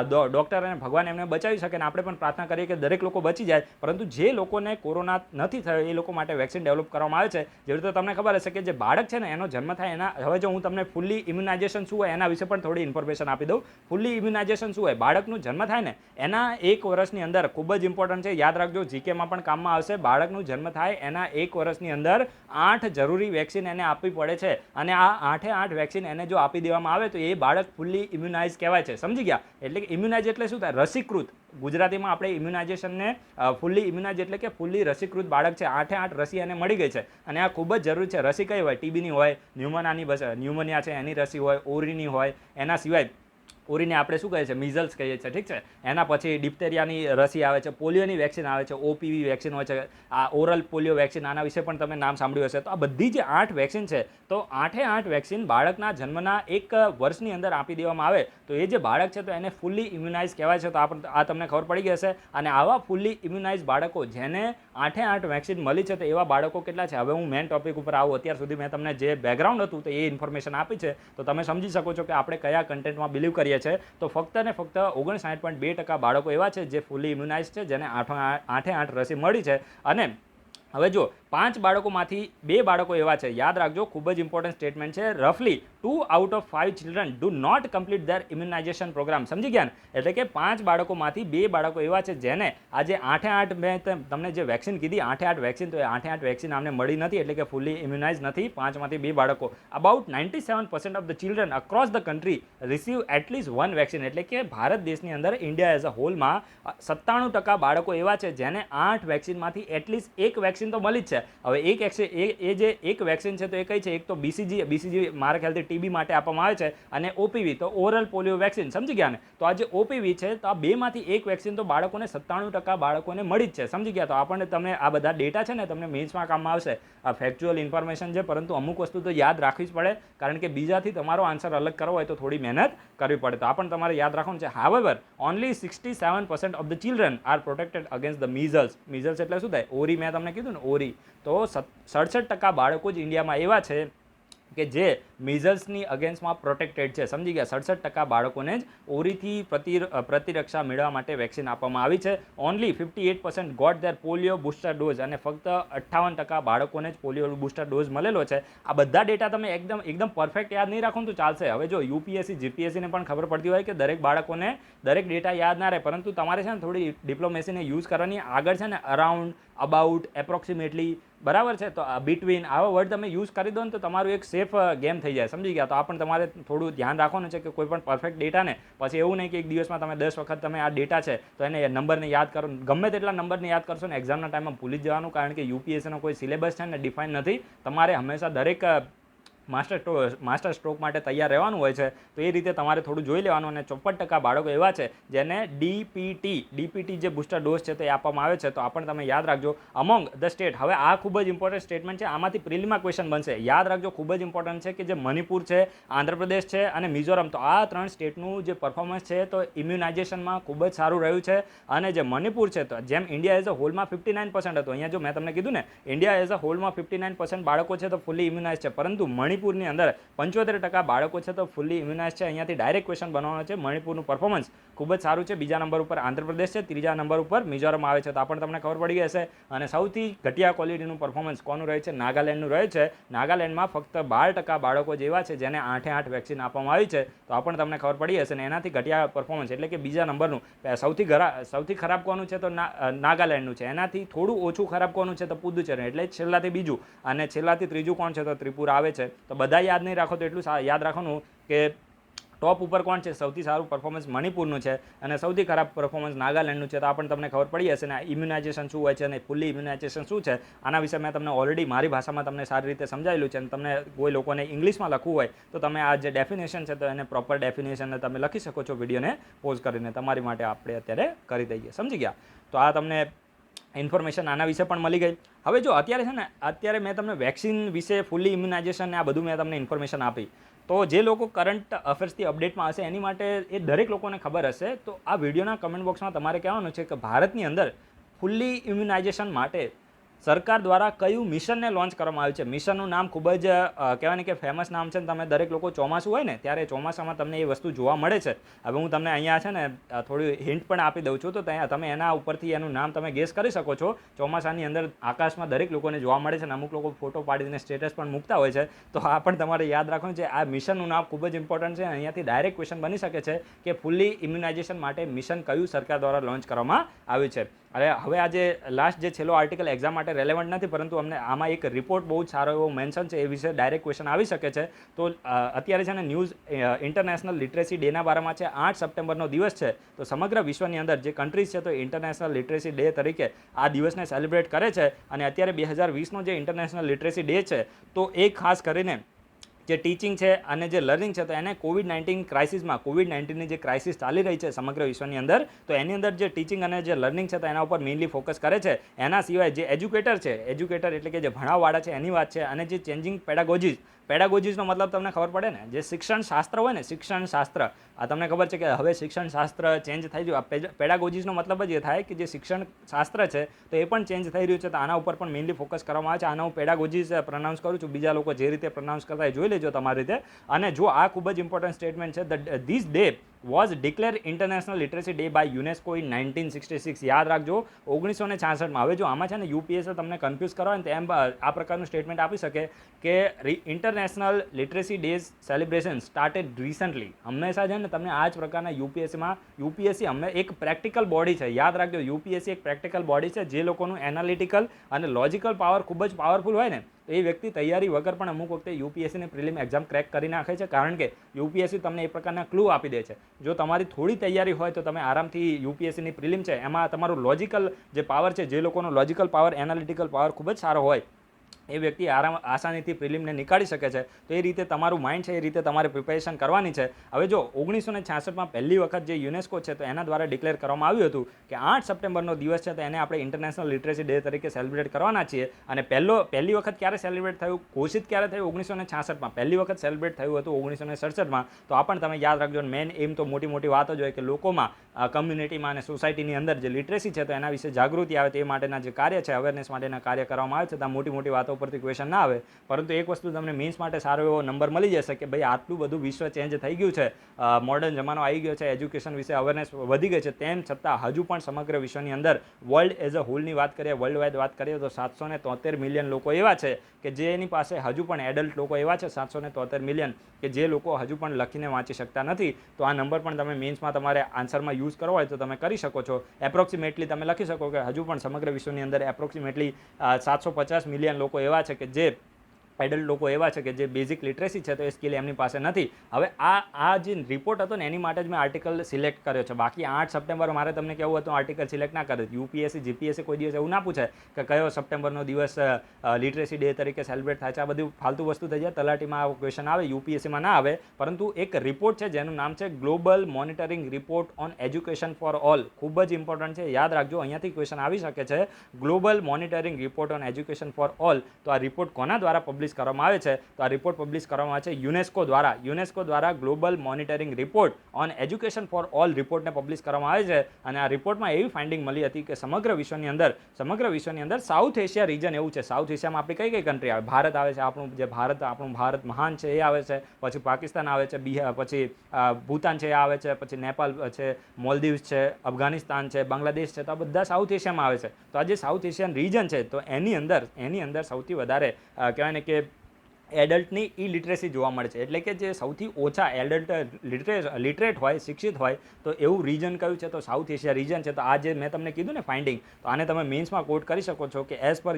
ડૉક્ટર અને ભગવાન એમને બચાવી શકે. અને આપણે પણ પ્રાર્થના કરીએ કે દરેક લોકો બચી જાય. પરંતુ જે લોકોને કોરોના નથી થયો એ લોકો માટે વેક્સિન ડેવલપ કરવામાં આવે છે. જેવી રીતે તમને ખબર હશે કે જે બાળક છે ને એનો જન્મ થાય એના, હવે જો હું તમને ફૂલ્લી ઇમ્યુનાઇઝેશન શું હોય એના વિશે પણ થોડી ઇન્ફોર્મેશન આપી દઉં. ફૂલ્લી ઇમ્યુનાઇઝેશન શું હોય? બાળકનું બાળકનું જન્મ થાય ને એના 1 વર્ષની અંદર, ખૂબ જ ઇમ્પોર્ટન્ટ છે, યાદ રાખજો, જીકેમાં પણ કામમાં આવશે, બાળકનું જન્મ થાય એના 1 વર્ષની અંદર 8 જરૂરી વેક્સિન એને આપવી પડે છે, અને આ 8 વેક્સિન એને જો આપી દેવામાં આવે તો એ બાળક ફૂલ્લી ઇમ્યુનાઇઝ કહેવાય છે, સમજી ગયા? એટલે કે ઇમ્યુનાઇઝ એટલે શું થાય? રસીકૃત. ગુજરાતીમાં આપણે ઇમ્યુનાઇઝેશનને ફૂલ્લી ઇમ્યુનાઇઝ એટલે કે ફૂલ્લી રસીકૃત બાળક છે, 8 રસી એને મળી ગઈ છે, અને આ ખૂબ જ જરૂરી છે. રસી કઈ હોય? ટીબીની હોય, ન્યુમોનિયા છે એની રસી હોય, ઓરીની હોય, એના સિવાય ઓરીને આપણે શું કહે છે? મિઝલ્સ કહીએ છીએ, ઠીક છે? એના પછી ડિપ્ટેરિયાની રસી આવે છે, પોલિયોની વેક્સિન આવે છે, ઓપીવી વેક્સિન હોય છે, આ ઓરલ પોલિયો વેક્સિન, આના વિશે પણ તમે નામ સાંભળ્યું હશે. તો આ બધી જે 8 વેક્સિન છે, તો 8 વેક્સિન બાળકના જન્મના 1 વર્ષની અંદર આપી દેવામાં આવે તો એ જે બાળક છે તો એને ફૂલ્લી ઇમ્યુનાઇઝ કહેવાય છે. તો આ તમને ખબર પડી ગઈ હશે. અને આવા ફૂલ્લી ઇમ્યુનાઇઝ બાળકો જેને 8 વેક્સિન મળી છે, તો એવા બાળકો કેટલા છે? હવે હું મેઇન ટોપિક ઉપર આવું. અત્યાર સુધી મેં તમને જે બેકગ્રાઉન્ડ હતું તો એ ઇન્ફોર્મેશન આપી છે, તો તમે સમજી શકો છો કે આપણે કયા કન્ટેન્ટમાં બિલીવ કરીએ છીએ. તો ફક્ત ને ફક્ત 59.2% બાળકો એવા છે જે ફૂલી ઇમ્યુનાઇઝ છે, જેને 8 રસી મળી છે. અને હવે જો 5 બાળકોમાંથી 2 બાળકો એવા છે, યાદ રાખજો, ખૂબ જ ઇમ્પોર્ટન્ટ સ્ટેટમેન્ટ છે, રફલી 2 out of 5 children do not complete their immunisation programme. સમજી ગયા ને? એટલે કે 5 બાળકોમાંથી 2 બાળકો એવા છે જેને આજે 8 મેં તમને જે વેક્સિન કીધી, 8 વેક્સિન, તો એ 8 વેક્સિન આમને મળી નથી, એટલે કે ફૂલી ઇમ્યુનાઇઝ નથી. 5માંથી 2 બાળકો, about 97% of the children across the country receive at least 1 vaccine. એટલે કે ભારત દેશની અંદર, ઇન્ડિયા એઝ અ હોલમાં 97% બાળકો એવા છે જેને 8 વેક્સિનમાંથી એટલીસ્ટ 1 વેક્સિન તો મળી જ છે. હવે એ જે 1 વેક્સિન છે તો એ કઈ છે? એક તો બીસીજી મારા ખ્યાલથી ટીબી માટે આપવામાં આવે છે, અને ઓપીવી તો ઓરલ પોલિયો વેક્સિન. સમજી ગયા ને? તો આ જે ઓપીવી છે, તો આ 2માંથી 1 વેક્સિન તો બાળકોને 97% બાળકોને મળી જ છે, સમજી ગયા? તો આપણને તમને આ બધા ડેટા છે ને તમને મેન્સમાં કામમાં આવશે. આ ફેક્ચ્યુઅલ ઇન્ફોર્મેશન છે, પરંતુ અમુક વસ્તુ તો યાદ રાખવી જ પડે, કારણ કે બીજાથી તમારો આન્સર અલગ કરવો હોય તો થોડી મહેનત કરવી પડે. તો આ પણ તમારે યાદ રાખવાનું છે. However only 67% of the children are protected against the measles. Measles એટલે શું થાય? ઓરી. મેં તમને કીધું ને, ઓરી. તો 67% બાળકો જ ઇન્ડિયામાં એવા છે કે જે મિઝલ્સની અગેન્સ્ટમાં પ્રોટેક્ટેડ છે, સમજી ગયા? 67% બાળકોને જ ઓરીથી પ્રતિરક્ષા મેળવવા માટે વેક્સિન આપવામાં આવી છે. Only 58% got their polio booster dose, અને ફક્ત 58% બાળકોને જ પોલિયો બુસ્ટર ડોઝ મળેલો છે. આ બધા ડેટા તમે એકદમ પરફેક્ટ યાદ નહીં રાખો તો ચાલશે. હવે જો યુપીએસસી જીપીએસસીને પણ ખબર પડતી હોય કે દરેક બાળકોને દરેક ડેટા યાદ ના રહે, પરંતુ તમારે છે ને થોડી ડિપ્લોમેસીને યુઝ કરવાની. આગળ છે ને અરાઉન્ડ, અબાઉટ, એપ્રોક્સિમેટલી, બરાબર છે, તો બિટવીન, આવા વર્ડ તમે યુઝ કરી દો ને તો તમારું એક સેફ ગેમ થઈ જાય, સમજી ગયા? તો આ પણ તમારે થોડું ધ્યાન રાખવાનું છે કે કોઈ પણ પરફેક્ટ ડેટા ને પછી એવું નહીં કે એક દિવસમાં તમે 10 વખત તમે આ ડેટા છે તો એને નંબરને યાદ કરો, ગમે તેટલા નંબરને યાદ કરશો ને એક્ઝામના ટાઈમમાં ભૂલી જ જવાનું, કારણ કે યુપીએસસીનો કોઈ સિલેબસ છે ને ડિફાઇન નથી. તમારે હંમેશા દરેક માસ્ટર સ્ટ્રોક માટે તૈયાર રહેવાનું હોય છે. તો એ રીતે તમારે થોડું જોઈ લેવાનું. અને 54% બાળકો એવા છે જેને ડીપીટી જે બુસ્ટર ડોઝ છે તે આપવામાં આવે છે. તો આ પણ તમે યાદ રાખજો. અમોંગ ધ સ્ટેટ, હવે આ ખૂબ જ ઇમ્પોર્ટન્ટ સ્ટેટમેન્ટ છે, આમાંથી પ્રિલિમમાં ક્વેશ્ચન બનશે, યાદ રાખજો, ખૂબ જ ઇમ્પોર્ટન્ટ છે, કે જે મણિપુર છે, આંધ્રપ્રદેશ છે અને મિઝોરમ, તો આ 3 સ્ટેટનું જે પરફોર્મન્સ છે તો ઇમ્યુનાઇઝેશનમાં ખૂબ જ સારું રહ્યું છે. અને જે મણિપુર છે, તો જેમ ઇન્ડિયા એઝ અ હોલમાં 59% હતું, અહીંયા જો મેં તમને કીધું ને ઇન્ડિયા એઝ અ હોલમાં 59% બાળકો છે તો ફૂલ્લી ઇમ્યુનાઇઝ છે, પરંતુ મણિપુરની અંદર 75% બાળકો છે તો ફૂલ્લી ઇમ્યુનાઇઝ છે. અહીંયાથી ડાયરેક્ટ ક્વેશ્ચન બનાવવાનો છે. મણિપુરનું પરફોર્મન્સ ખૂબ જ સારું છે. બીજા નંબર ઉપર આંધ્રપ્રદેશ છે, ત્રીજા નંબર ઉપર મિઝોરમ આવે છે. તો આ પણ તમને ખબર પડી ગઈ હશે. અને સૌથી ઘટિયા ક્વોલિટીનું પરફોર્મન્સ કોનું રહે છે? નાગાલેન્ડનું રહે છે. નાગાલેન્ડમાં ફક્ત 12% બાળકો જેવા છે જેને 8 વેક્સિન આપવામાં આવી છે. તો આ પણ તમને ખબર પડી હશે. ને એનાથી ઘટિયા પરફોર્મન્સ એટલે કે બીજા નંબરનું સૌથી ખરાબ કોનું છે? તો નાગાલેન્ડનું છે. એનાથી થોડું ઓછું ખરાબ કોનું છે? તો પુદુચેરી, એટલે છેલ્લાથી બીજું. અને છેલ્લાથી ત્રીજું કોણ છે? તો ત્રિપુરા આવે છે. તો બધા યાદ નહીં રાખો તો એટલું યાદ રાખવાનું કે ટોપ ઉપર કોણ છે? સૌથી સારું પરફોર્મન્સ મણિપુરનું છે અને સૌથી ખરાબ પરફોર્મન્સ નાગાલેન્ડનું છે. તો આ પણ તમને ખબર પડી હશે. ને ઇમ્યુનાઇઝેશન શું હોય છે અને ફૂલ્લી ઇમ્યુનાઇઝેશન શું છે, આના વિશે મેં તમને ઓલરેડી મારી ભાષામાં તમને સારી રીતે સમજાવેલું છે. અને તમને કોઈ લોકોને ઇંગ્લિશમાં લખવું હોય તો તમે આ જે ડેફિનેશન છે તો એને પ્રોપર ડેફિનેશનને તમે લખી શકો છો વિડીયોને પોઝ કરીને. તમારી માટે આપણે અત્યારે કરી દઈએ, સમજી ગયા? તો આ તમને ઇન્ફોર્મેશન આના વિશે પણ મળી ગઈ. હવે જો અત્યારે મેં તમને વેક્સિન વિશે, ફૂલ્લી ઇમ્યુનાઇઝેશન ને આ બધું મેં તમને ઇન્ફોર્મેશન આપી. તો જે લોકો કરંટ અફેર્સથી અપડેટમાં હશે એની માટે એ દરેક લોકોને ખબર હશે. તો આ વિડીયોના કમેન્ટ બોક્સમાં તમારે કહેવાનું છે કે ભારતની અંદર ફૂલ્લી ઇમ્યુનાઇઝેશન માટે સરકાર દ્વારા કયું મિશનને લોન્ચ કરવામાં આવ્યું છે? મિશનનું નામ ખૂબ જ કહેવાય ને કે ફેમસ નામ છે. તમે દરેક લોકો ચોમાસું હોય ને ત્યારે ચોમાસામાં તમને એ વસ્તુ જોવા મળે છે. હવે હું તમને અહીંયા છે ને થોડી હિન્ટ પણ આપી દઉં છું, તો ત્યાં તમે એના ઉપરથી એનું નામ તમે ગેસ કરી શકો છો. ચોમાસાની અંદર આકાશમાં દરેક લોકોને જોવા મળે છે અને અમુક લોકો ફોટો પાડીને સ્ટેટસ પણ મૂકતા હોય છે. તો આ પણ તમારે યાદ રાખવાનું છે. આ મિશનનું નામ ખૂબ જ ઇમ્પોર્ટન્ટ છે. અહીંયાથી ડાયરેક્ટ ક્વેશ્ચન બની શકે છે કે ફૂલી ઇમ્યુનાઇઝેશન માટે મિશન કયું સરકાર દ્વારા લોન્ચ કરવામાં આવ્યું છે. અરે હવે આ જે લાસ્ટ જે છેલ્લો આર્ટિકલ એક્ઝામ માટે રેલેવન્ટ નથી, પરંતુ અમને આમાં એક રિપોર્ટ બહુ જ સારો એવો મેન્શન છે, એ વિશે ડાયરેક્ટ ક્વેશ્ચન આવી શકે છે. તો અત્યારે છે ને ન્યૂઝ ઇન્ટરનેશનલ લિટરેસી ડેના બારામાં છે. 8 સપ્ટેમ્બરનો દિવસ છે. તો સમગ્ર વિશ્વની અંદર જે કન્ટ્રીઝ છે તો ઇન્ટરનેશનલ લિટરેસી ડે તરીકે આ દિવસને સેલિબ્રેટ કરે છે. અને અત્યારે 2020નો જે ઇન્ટરનેશનલ લિટરેસી ડે છે તો એ ખાસ કરીને જે ટીચિંગ છે અને જે લર્નિંગ છે તો એને કોવિડ-19 ક્રાઇસિસમાં કોવિડ-19ની જે ક્રાઇસિસ ચાલી રહી છે સમગ્ર વિશ્વની અંદર, તો એની અંદર જે ટીચિંગ અને જે લર્નિંગ છે તો એના ઉપર મેઇનલી ફોકસ કરે છે. એના સિવાય જે એજ્યુકેટર છે, એજ્યુકેટર એટલે કે જે ભણાવવાળા છે એની વાત છે, અને જે ચેન્જિંગ પેડાગોજીસનો મતલબ તમને ખબર પડે ને, જે શિક્ષણ શાસ્ત્ર હોય ને, શિક્ષણ શાસ્ત્ર, આ તમને ખબર છે કે હવે શિક્ષણ શાસ્ત્ર ચેન્જ થઈ ગયું. પેડાગોજીસનો મતલબ જ એ થાય કે જે શિક્ષણ શાસ્ત્ર છે તો એ પણ ચેન્જ થઈ રહ્યું છે. તો આના ઉપર પણ મેઇનલી ફોકસ કરવામાં આવે છે. આના હું પેડાગોજીસ પ્રોનાઉન્સ કરું છું, બીજા લોકો જે રીતે પ્રોનાઉન્સ કરતા એ જોઈ લેજો તમારી રીતે. અને જો આ ખૂબ જ ઇમ્પોર્ટન્ટ સ્ટેટમેન્ટ છે, this day was declare international literacy day by UNESCO in 1966. યાદ રાખજો 1966માં. હવે જો આમાં છે ને યુપીએસએ તમને કન્ફ્યુઝ કરવા ને તેમ આ પ્રકારનું સ્ટેટમેન્ટ આપી શકે કે international literacy days celebration started recently. હંમેશા છે ને તમને આ જ પ્રકારના યુપીએસસી એક પ્રેક્ટિકલ બોડી છે. યાદ રાખજો, યુપીએસસી એક પ્રેક્ટિકલ બોડી છે. જે લોકોનું એનાલિટિકલ અને લોજિકલ પાવર ખૂબ જ પાવરફુલ હોય ને, એ વ્યક્તિ તૈયારી વગર પણ અમુક વખતે યુપીએસસીની પ્રિલિમ એક્ઝામ ક્રેક કરી નાખે છે. કારણ કે યુપીએસસી તમને એ પ્રકારના ક્લુ આપી દે છે. જો તમારી થોડી તૈયારી હોય તો તમે આરામથી યુપીએસસીની પ્રિલિમ છે એમાં તમારું લોજિકલ જે પાવર છે, જે લોકોનો લોજિકલ પાવર, એનાલિટિકલ પાવર ખૂબ જ સારો હોય, એ વ્યક્તિ આસાનીથી પ્રિલિમને નીકાળી શકે છે. તો એ રીતે તમારું માઇન્ડ છે, એ રીતે તમારે પ્રિપેરેશન કરવાની છે. હવે જો 1966માં પહેલી વખત જે યુનેસ્કો છે તો એના દ્વારા ડિક્લેર કરવામાં આવ્યું હતું કે 8 સપ્ટેમ્બરનો દિવસ છે તો એને આપણે ઇન્ટરનેશનલ લિટરેસી ડે તરીકે સેલિબ્રેટ કરવાના છીએ. અને પહેલી વખત ક્યારે સેલિબ્રેટ થયું, ઘોષિત ક્યારે થયું? 1966માં. પહેલી વખત સેલિબ્રેટ થયું હતું 1967માં. તો આ પણ તમે યાદ રાખજો. મેન એમ તો મોટી મોટી વાતો જોઈએ કે લોકોમાં, કમ્યુનિટીમાં અને સોસાયટીની અંદર જે લિટરેસી છે તો એના વિશે જાગૃતિ આવે, તે માટેના જે કાર્ય છે, અવેરનેસ માટેના કાર્ય કરવામાં આવે છે. ત્યાં મોટી મોટી વાતો પરથી ક્વેશ્ચન ના આવે. પરંતુ એક વસ્તુ તમને મીન્સ માટે સારો એવો નંબર મળી જશે કે ભાઈ આટલું બધું વિશ્વ ચેન્જ થઈ ગયું છે, મોડર્ન જમાનો આવી ગયો છે, એજ્યુકેશન વિશે અવેરનેસ વધી ગઈ છે, તેમ છતાં હજુ પણ સમગ્ર વિશ્વની અંદર વર્લ્ડ એઝ અ હોલની વાત કરીએ, વર્લ્ડ વાઇડ વાત કરીએ તો 773 મિલિયન લોકો એવા છે કે જેની પાસે હજુ પણ એડલ્ટ લોકો એવા છે 773 મિલિયન કે જે લોકો હજુ પણ લખીને વાંચી શકતા નથી. તો આ નંબર પણ તમે મીન્સમાં તમારે આન્સરમાં યુઝ કરવો હોય તો તમે કરી શકો છો. એપ્રોક્સિમેટલી તમે લખી શકો કે હજુ પણ સમગ્ર વિશ્વની અંદર એપ્રોક્સિમેટલી 750 મિલિયન લોકો એવા છે કે જે એડલ્ટ લોકો એવા છે કે જે બેઝિક લિટરેસી છે તો એ સ્કિલ એમની પાસે નથી. હવે આ જે રિપોર્ટ હતો ને એની માટે જ મેં આર્ટિકલ સિલેક્ટ કર્યો છે. બાકી 8 સપ્ટેમ્બર મારે તમને કેવું હતું આર્ટિકલ સિલેક્ટ ના કરે. યુપીએસસી જીપીએસસી કોઈ દિવસ એવું ના પૂછે કે કયો સપ્ટેમ્બરનો દિવસ લિટરેસી ડે તરીકે સેલિબ્રેટ થાય છે. આ બધી ફાલતુ વસ્તુ થઈ જાય. તલાટીમાં આવો ક્વેશ્ચન આવે, યુપીએસસીમાં ના આવે. પરંતુ એક રિપોર્ટ છે જેનું નામ છે global monitoring report on education for all. ખૂબ જ ઇમ્પોર્ટન્ટ છે, યાદ રાખજો. અહીંયાથી ક્વેશ્ચન આવી શકે છે. Global monitoring report on education for all. તો આ રિપોર્ટ કોના દ્વારા પબ્લિશ કરવામાં આવે છે? તો આ રિપોર્ટ પબ્લિશ કરવામાં આવે છે યુનેસ્કો દ્વારા. યુનેસ્કો દ્વારા global monitoring report on education for all રિપોર્ટને પબ્લિશ કરવામાં આવે છે. અને આ રિપોર્ટમાં એવી ફાઇન્ડિંગ મળી હતી કે સમગ્ર વિશ્વની અંદર સાઉથ એશિયા રીજન એવું છે. સાઉથ એશિયામાં આપણી કઈ કન્ટ્રી આવે? ભારત આવે છે. આપણું ભારત મહાન છે એ આવે છે. પછી પાકિસ્તાન આવે છે, પછી ભૂતાન છે એ આવે છે, પછી નેપાલ છે, મોલદીવ્સ છે, અફઘાનિસ્તાન છે, બાંગ્લાદેશ છે. તો આ બધા સાઉથ એશિયામાં આવે છે. તો આ જે સાઉથ એશિયન રીજન છે તો એની અંદર સૌથી વધારે કહેવાય ને કે એડલ્ટની ઇલિટરેસી જોવા મળે છે. એટલે કે જે સૌથી ઓછા એડલ્ટ લિટરેટ હોય, શિક્ષિત હોય, તો એવું રીજન કયું છે? તો સાઉથ એશિયા રીજન છે. તો આ જે મેં તમને કીધું ને ફાઇન્ડિંગ, તો આને તમે મીન્સમાં કોટ કરી શકો છો કે as per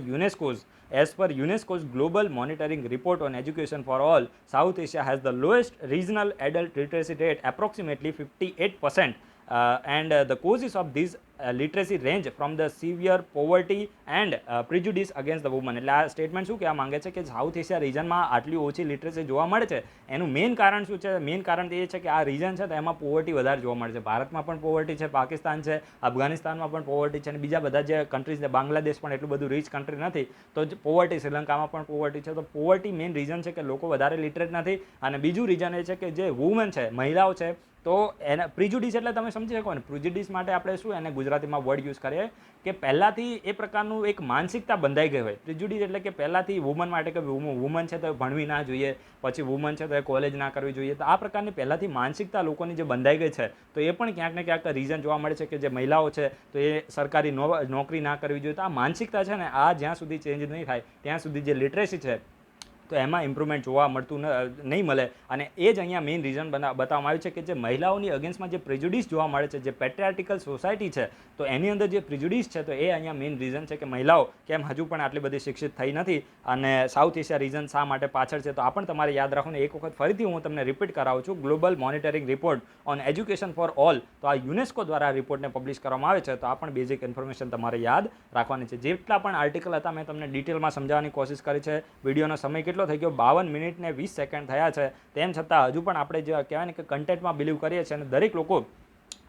UNESCO's global monitoring report on education for all, South Asia has the lowest regional adult literacy rate approximately 58%. And the causes of these literacy range from the severe poverty and prejudice against the woman. એટલે આ statement શું કહેવા માંગે છે કે south Asia રીજનમાં આટલી ઓછી literacy જોવા મળે છે, એનું મેઇન કારણ શું છે? મેઇન કારણ એ છે કે આ રીજન છે તો એમાં પોવર્ટી વધારે જોવા મળે છે. ભારતમાં પણ પોવર્ટી છે, પાકિસ્તાન છે, અફઘાનિસ્તાનમાં પણ પોવર્ટી છે, અને બીજા બધા જે કન્ટ્રીઝ છે, બાંગ્લાદેશ પણ એટલું બધું રીચ કન્ટ્રી નથી તો પોવર્ટી, શ્રીલંકામાં પણ પોવર્ટી છે. તો પોવર્ટી મેઇન રીઝન છે કે લોકો વધારે લિટરેટ નથી. અને બીજું રીઝન એ છે કે જે વુમેન છે, મહિલાઓ છે, તો એના પ્રિજુડિસ એટલે તમે સમજી શકો ને, પ્રિજુડિસ માટે આપણે શું એને ગુજરાતીમાં વર્ડ યુઝ કરીએ કે પહેલાંથી એ પ્રકારનું એક માનસિકતા બંધાઈ ગઈ હોય. પ્રિજુડિસ એટલે કે પહેલાંથી વુમન માટે કે વુમન છે તો ભણવી ના જોઈએ, પછી વુમન છે તો એ કોલેજ ના કરવી જોઈએ. તો આ પ્રકારની પહેલાંથી માનસિકતા લોકોની જે બંધાઈ ગઈ છે, તો એ પણ ક્યાંક ને ક્યાંક રીઝન જોવા મળે છે કે જે મહિલાઓ છે તો એ સરકારી નોકરી ના કરવી જોઈએ. તો આ માનસિકતા છે ને, આ જ્યાં સુધી ચેન્જ નહીં થાય ત્યાં સુધી જે લિટરેસી છે તો એમાં ઇમ્પ્રુવમેન્ટ જોવા મળતું નહીં મળે. અને એ જ અહીંયા મેઇન રીઝન બતાવવામાં આવ્યું છે કે જે મહિલાઓની અગેન્સ્ટમાં જે પ્રિજુડિસ જોવા મળે છે, જે પેટ્રિયાર્ટિકલ સોસાયટી છે, તો એની અંદર જે પ્રિજુડિસ છે તો એ અહીંયા મેઇન રીઝન છે કે મહિલાઓ કેમ હજુ પણ આટલી બધી શિક્ષિત થઈ નથી અને સાઉથ એશિયા રીઝન શા માટે પાછળ છે. તો આ પણ તમારે યાદ રાખવું. એક વખત ફરીથી હું તમને રિપીટ કરાવું છું, global monitoring report on education for all. તો આ યુનેસ્કો દ્વારા આ રિપોર્ટને પબ્લિશ કરવામાં આવે છે. તો આ પણ બેઝિક ઇન્ફોર્મેશન તમારે યાદ રાખવાની છે. જેટલા પણ આર્ટિકલ હતા મેં તમને ડિટેલમાં સમજાવવાની કોશિશ કરી છે. વિડીયોનો સમય કેટલો થઈ ગયો? 52 મિનિટ ને 20 સેકન્ડ થયા છે. તેમ છતાં હજુ પણ આપણે જે કહેવાય ને કે કન્ટેન્ટમાં બિલીવ કરીએ છીએ અને દરેક લોકો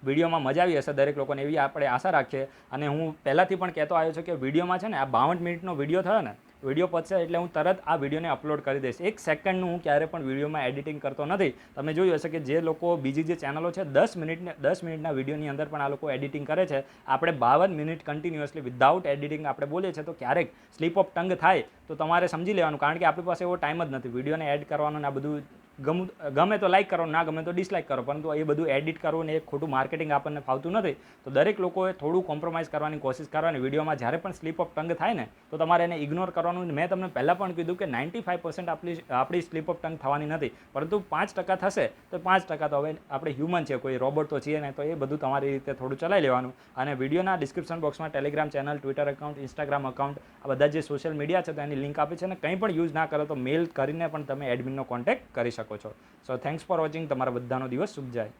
વિડીયોમાં મજા આવી હશે, દરેક લોકોને એવી આપણે આશા રાખીએ. અને હું પહેલાંથી પણ કહેતો આવ્યો છું કે વિડીયોમાં છે ને, આ 52 મિનિટનો વિડીયો થયો ને, વિડીયો પતશે એટલે હું તરત આ વિડીયોને અપલોડ કરી દઈશ. 1 સેકન્ડનું હું ક્યારે પણ વિડીયોમાં એડિટિંગ કરતો નથી. તમે જોયું હશે કે જે લોકો બીજી જે ચેનલો છે 10 મિનિટના વિડીયોની અંદર પણ આ લોકો એડિટિંગ કરે છે. આપણે 52 મિનિટ કન્ટિન્યુઅસલી વિધાઉટ એડિટિંગ આપણે બોલીએ છીએ. તો ક્યારેક સ્લીપ ઓફ ટંગ થાય તો તમારે સમજી લેવાનું, કારણ કે આપણી પાસે એવો ટાઈમ જ નથી વિડીયોને એડ કરવાનો. ને આ બધું ગમે તો લાઇક કરો, ના ગમે તો ડિસલાઇક કરો, પરંતુ એ બધું એડિટ કરવું ને એક ખોટું માર્કેટિંગ આપણને ફાવતું નથી. તો દરેક લોકોએ થોડું કોમ્પ્રોમાઇઝ કરવાની કોશિશ કરવાની. વિડીયોમાં જ્યારે પણ સ્લીપ ઓફ ટંગ થાય ને તો તમારે એને ઇગ્નોર કરવાનું. મેં તમને પહેલાં પણ કીધું કે 95% આપણી સ્લીપ ઓફ ટંગ થવાની નથી, પરંતુ 5% થશે. તો 5% તો હવે આપણે હ્યુમન છે, કોઈ રોબોટ તો છીએ ને. તો એ બધું તમારી રીતે થોડું ચલાવી લેવાનું. અને વિડીયોના ડિસ્ક્રિપ્શન બોક્સમાં Telegram channel, Twitter account, Instagram account, આ બધા જે સોશિયલ મીડિયા છે તો એની લિંક આપી છે. અને કંઈ પણ યુઝ ના કરો તો મેલ કરીને પણ તમે એડમિનનો કોન્ટેક્ટ કરી શકો છો. સો થેન્ક્સ ફોર વોચિંગ. તમારા બધાનો દિવસ શુભ જાય.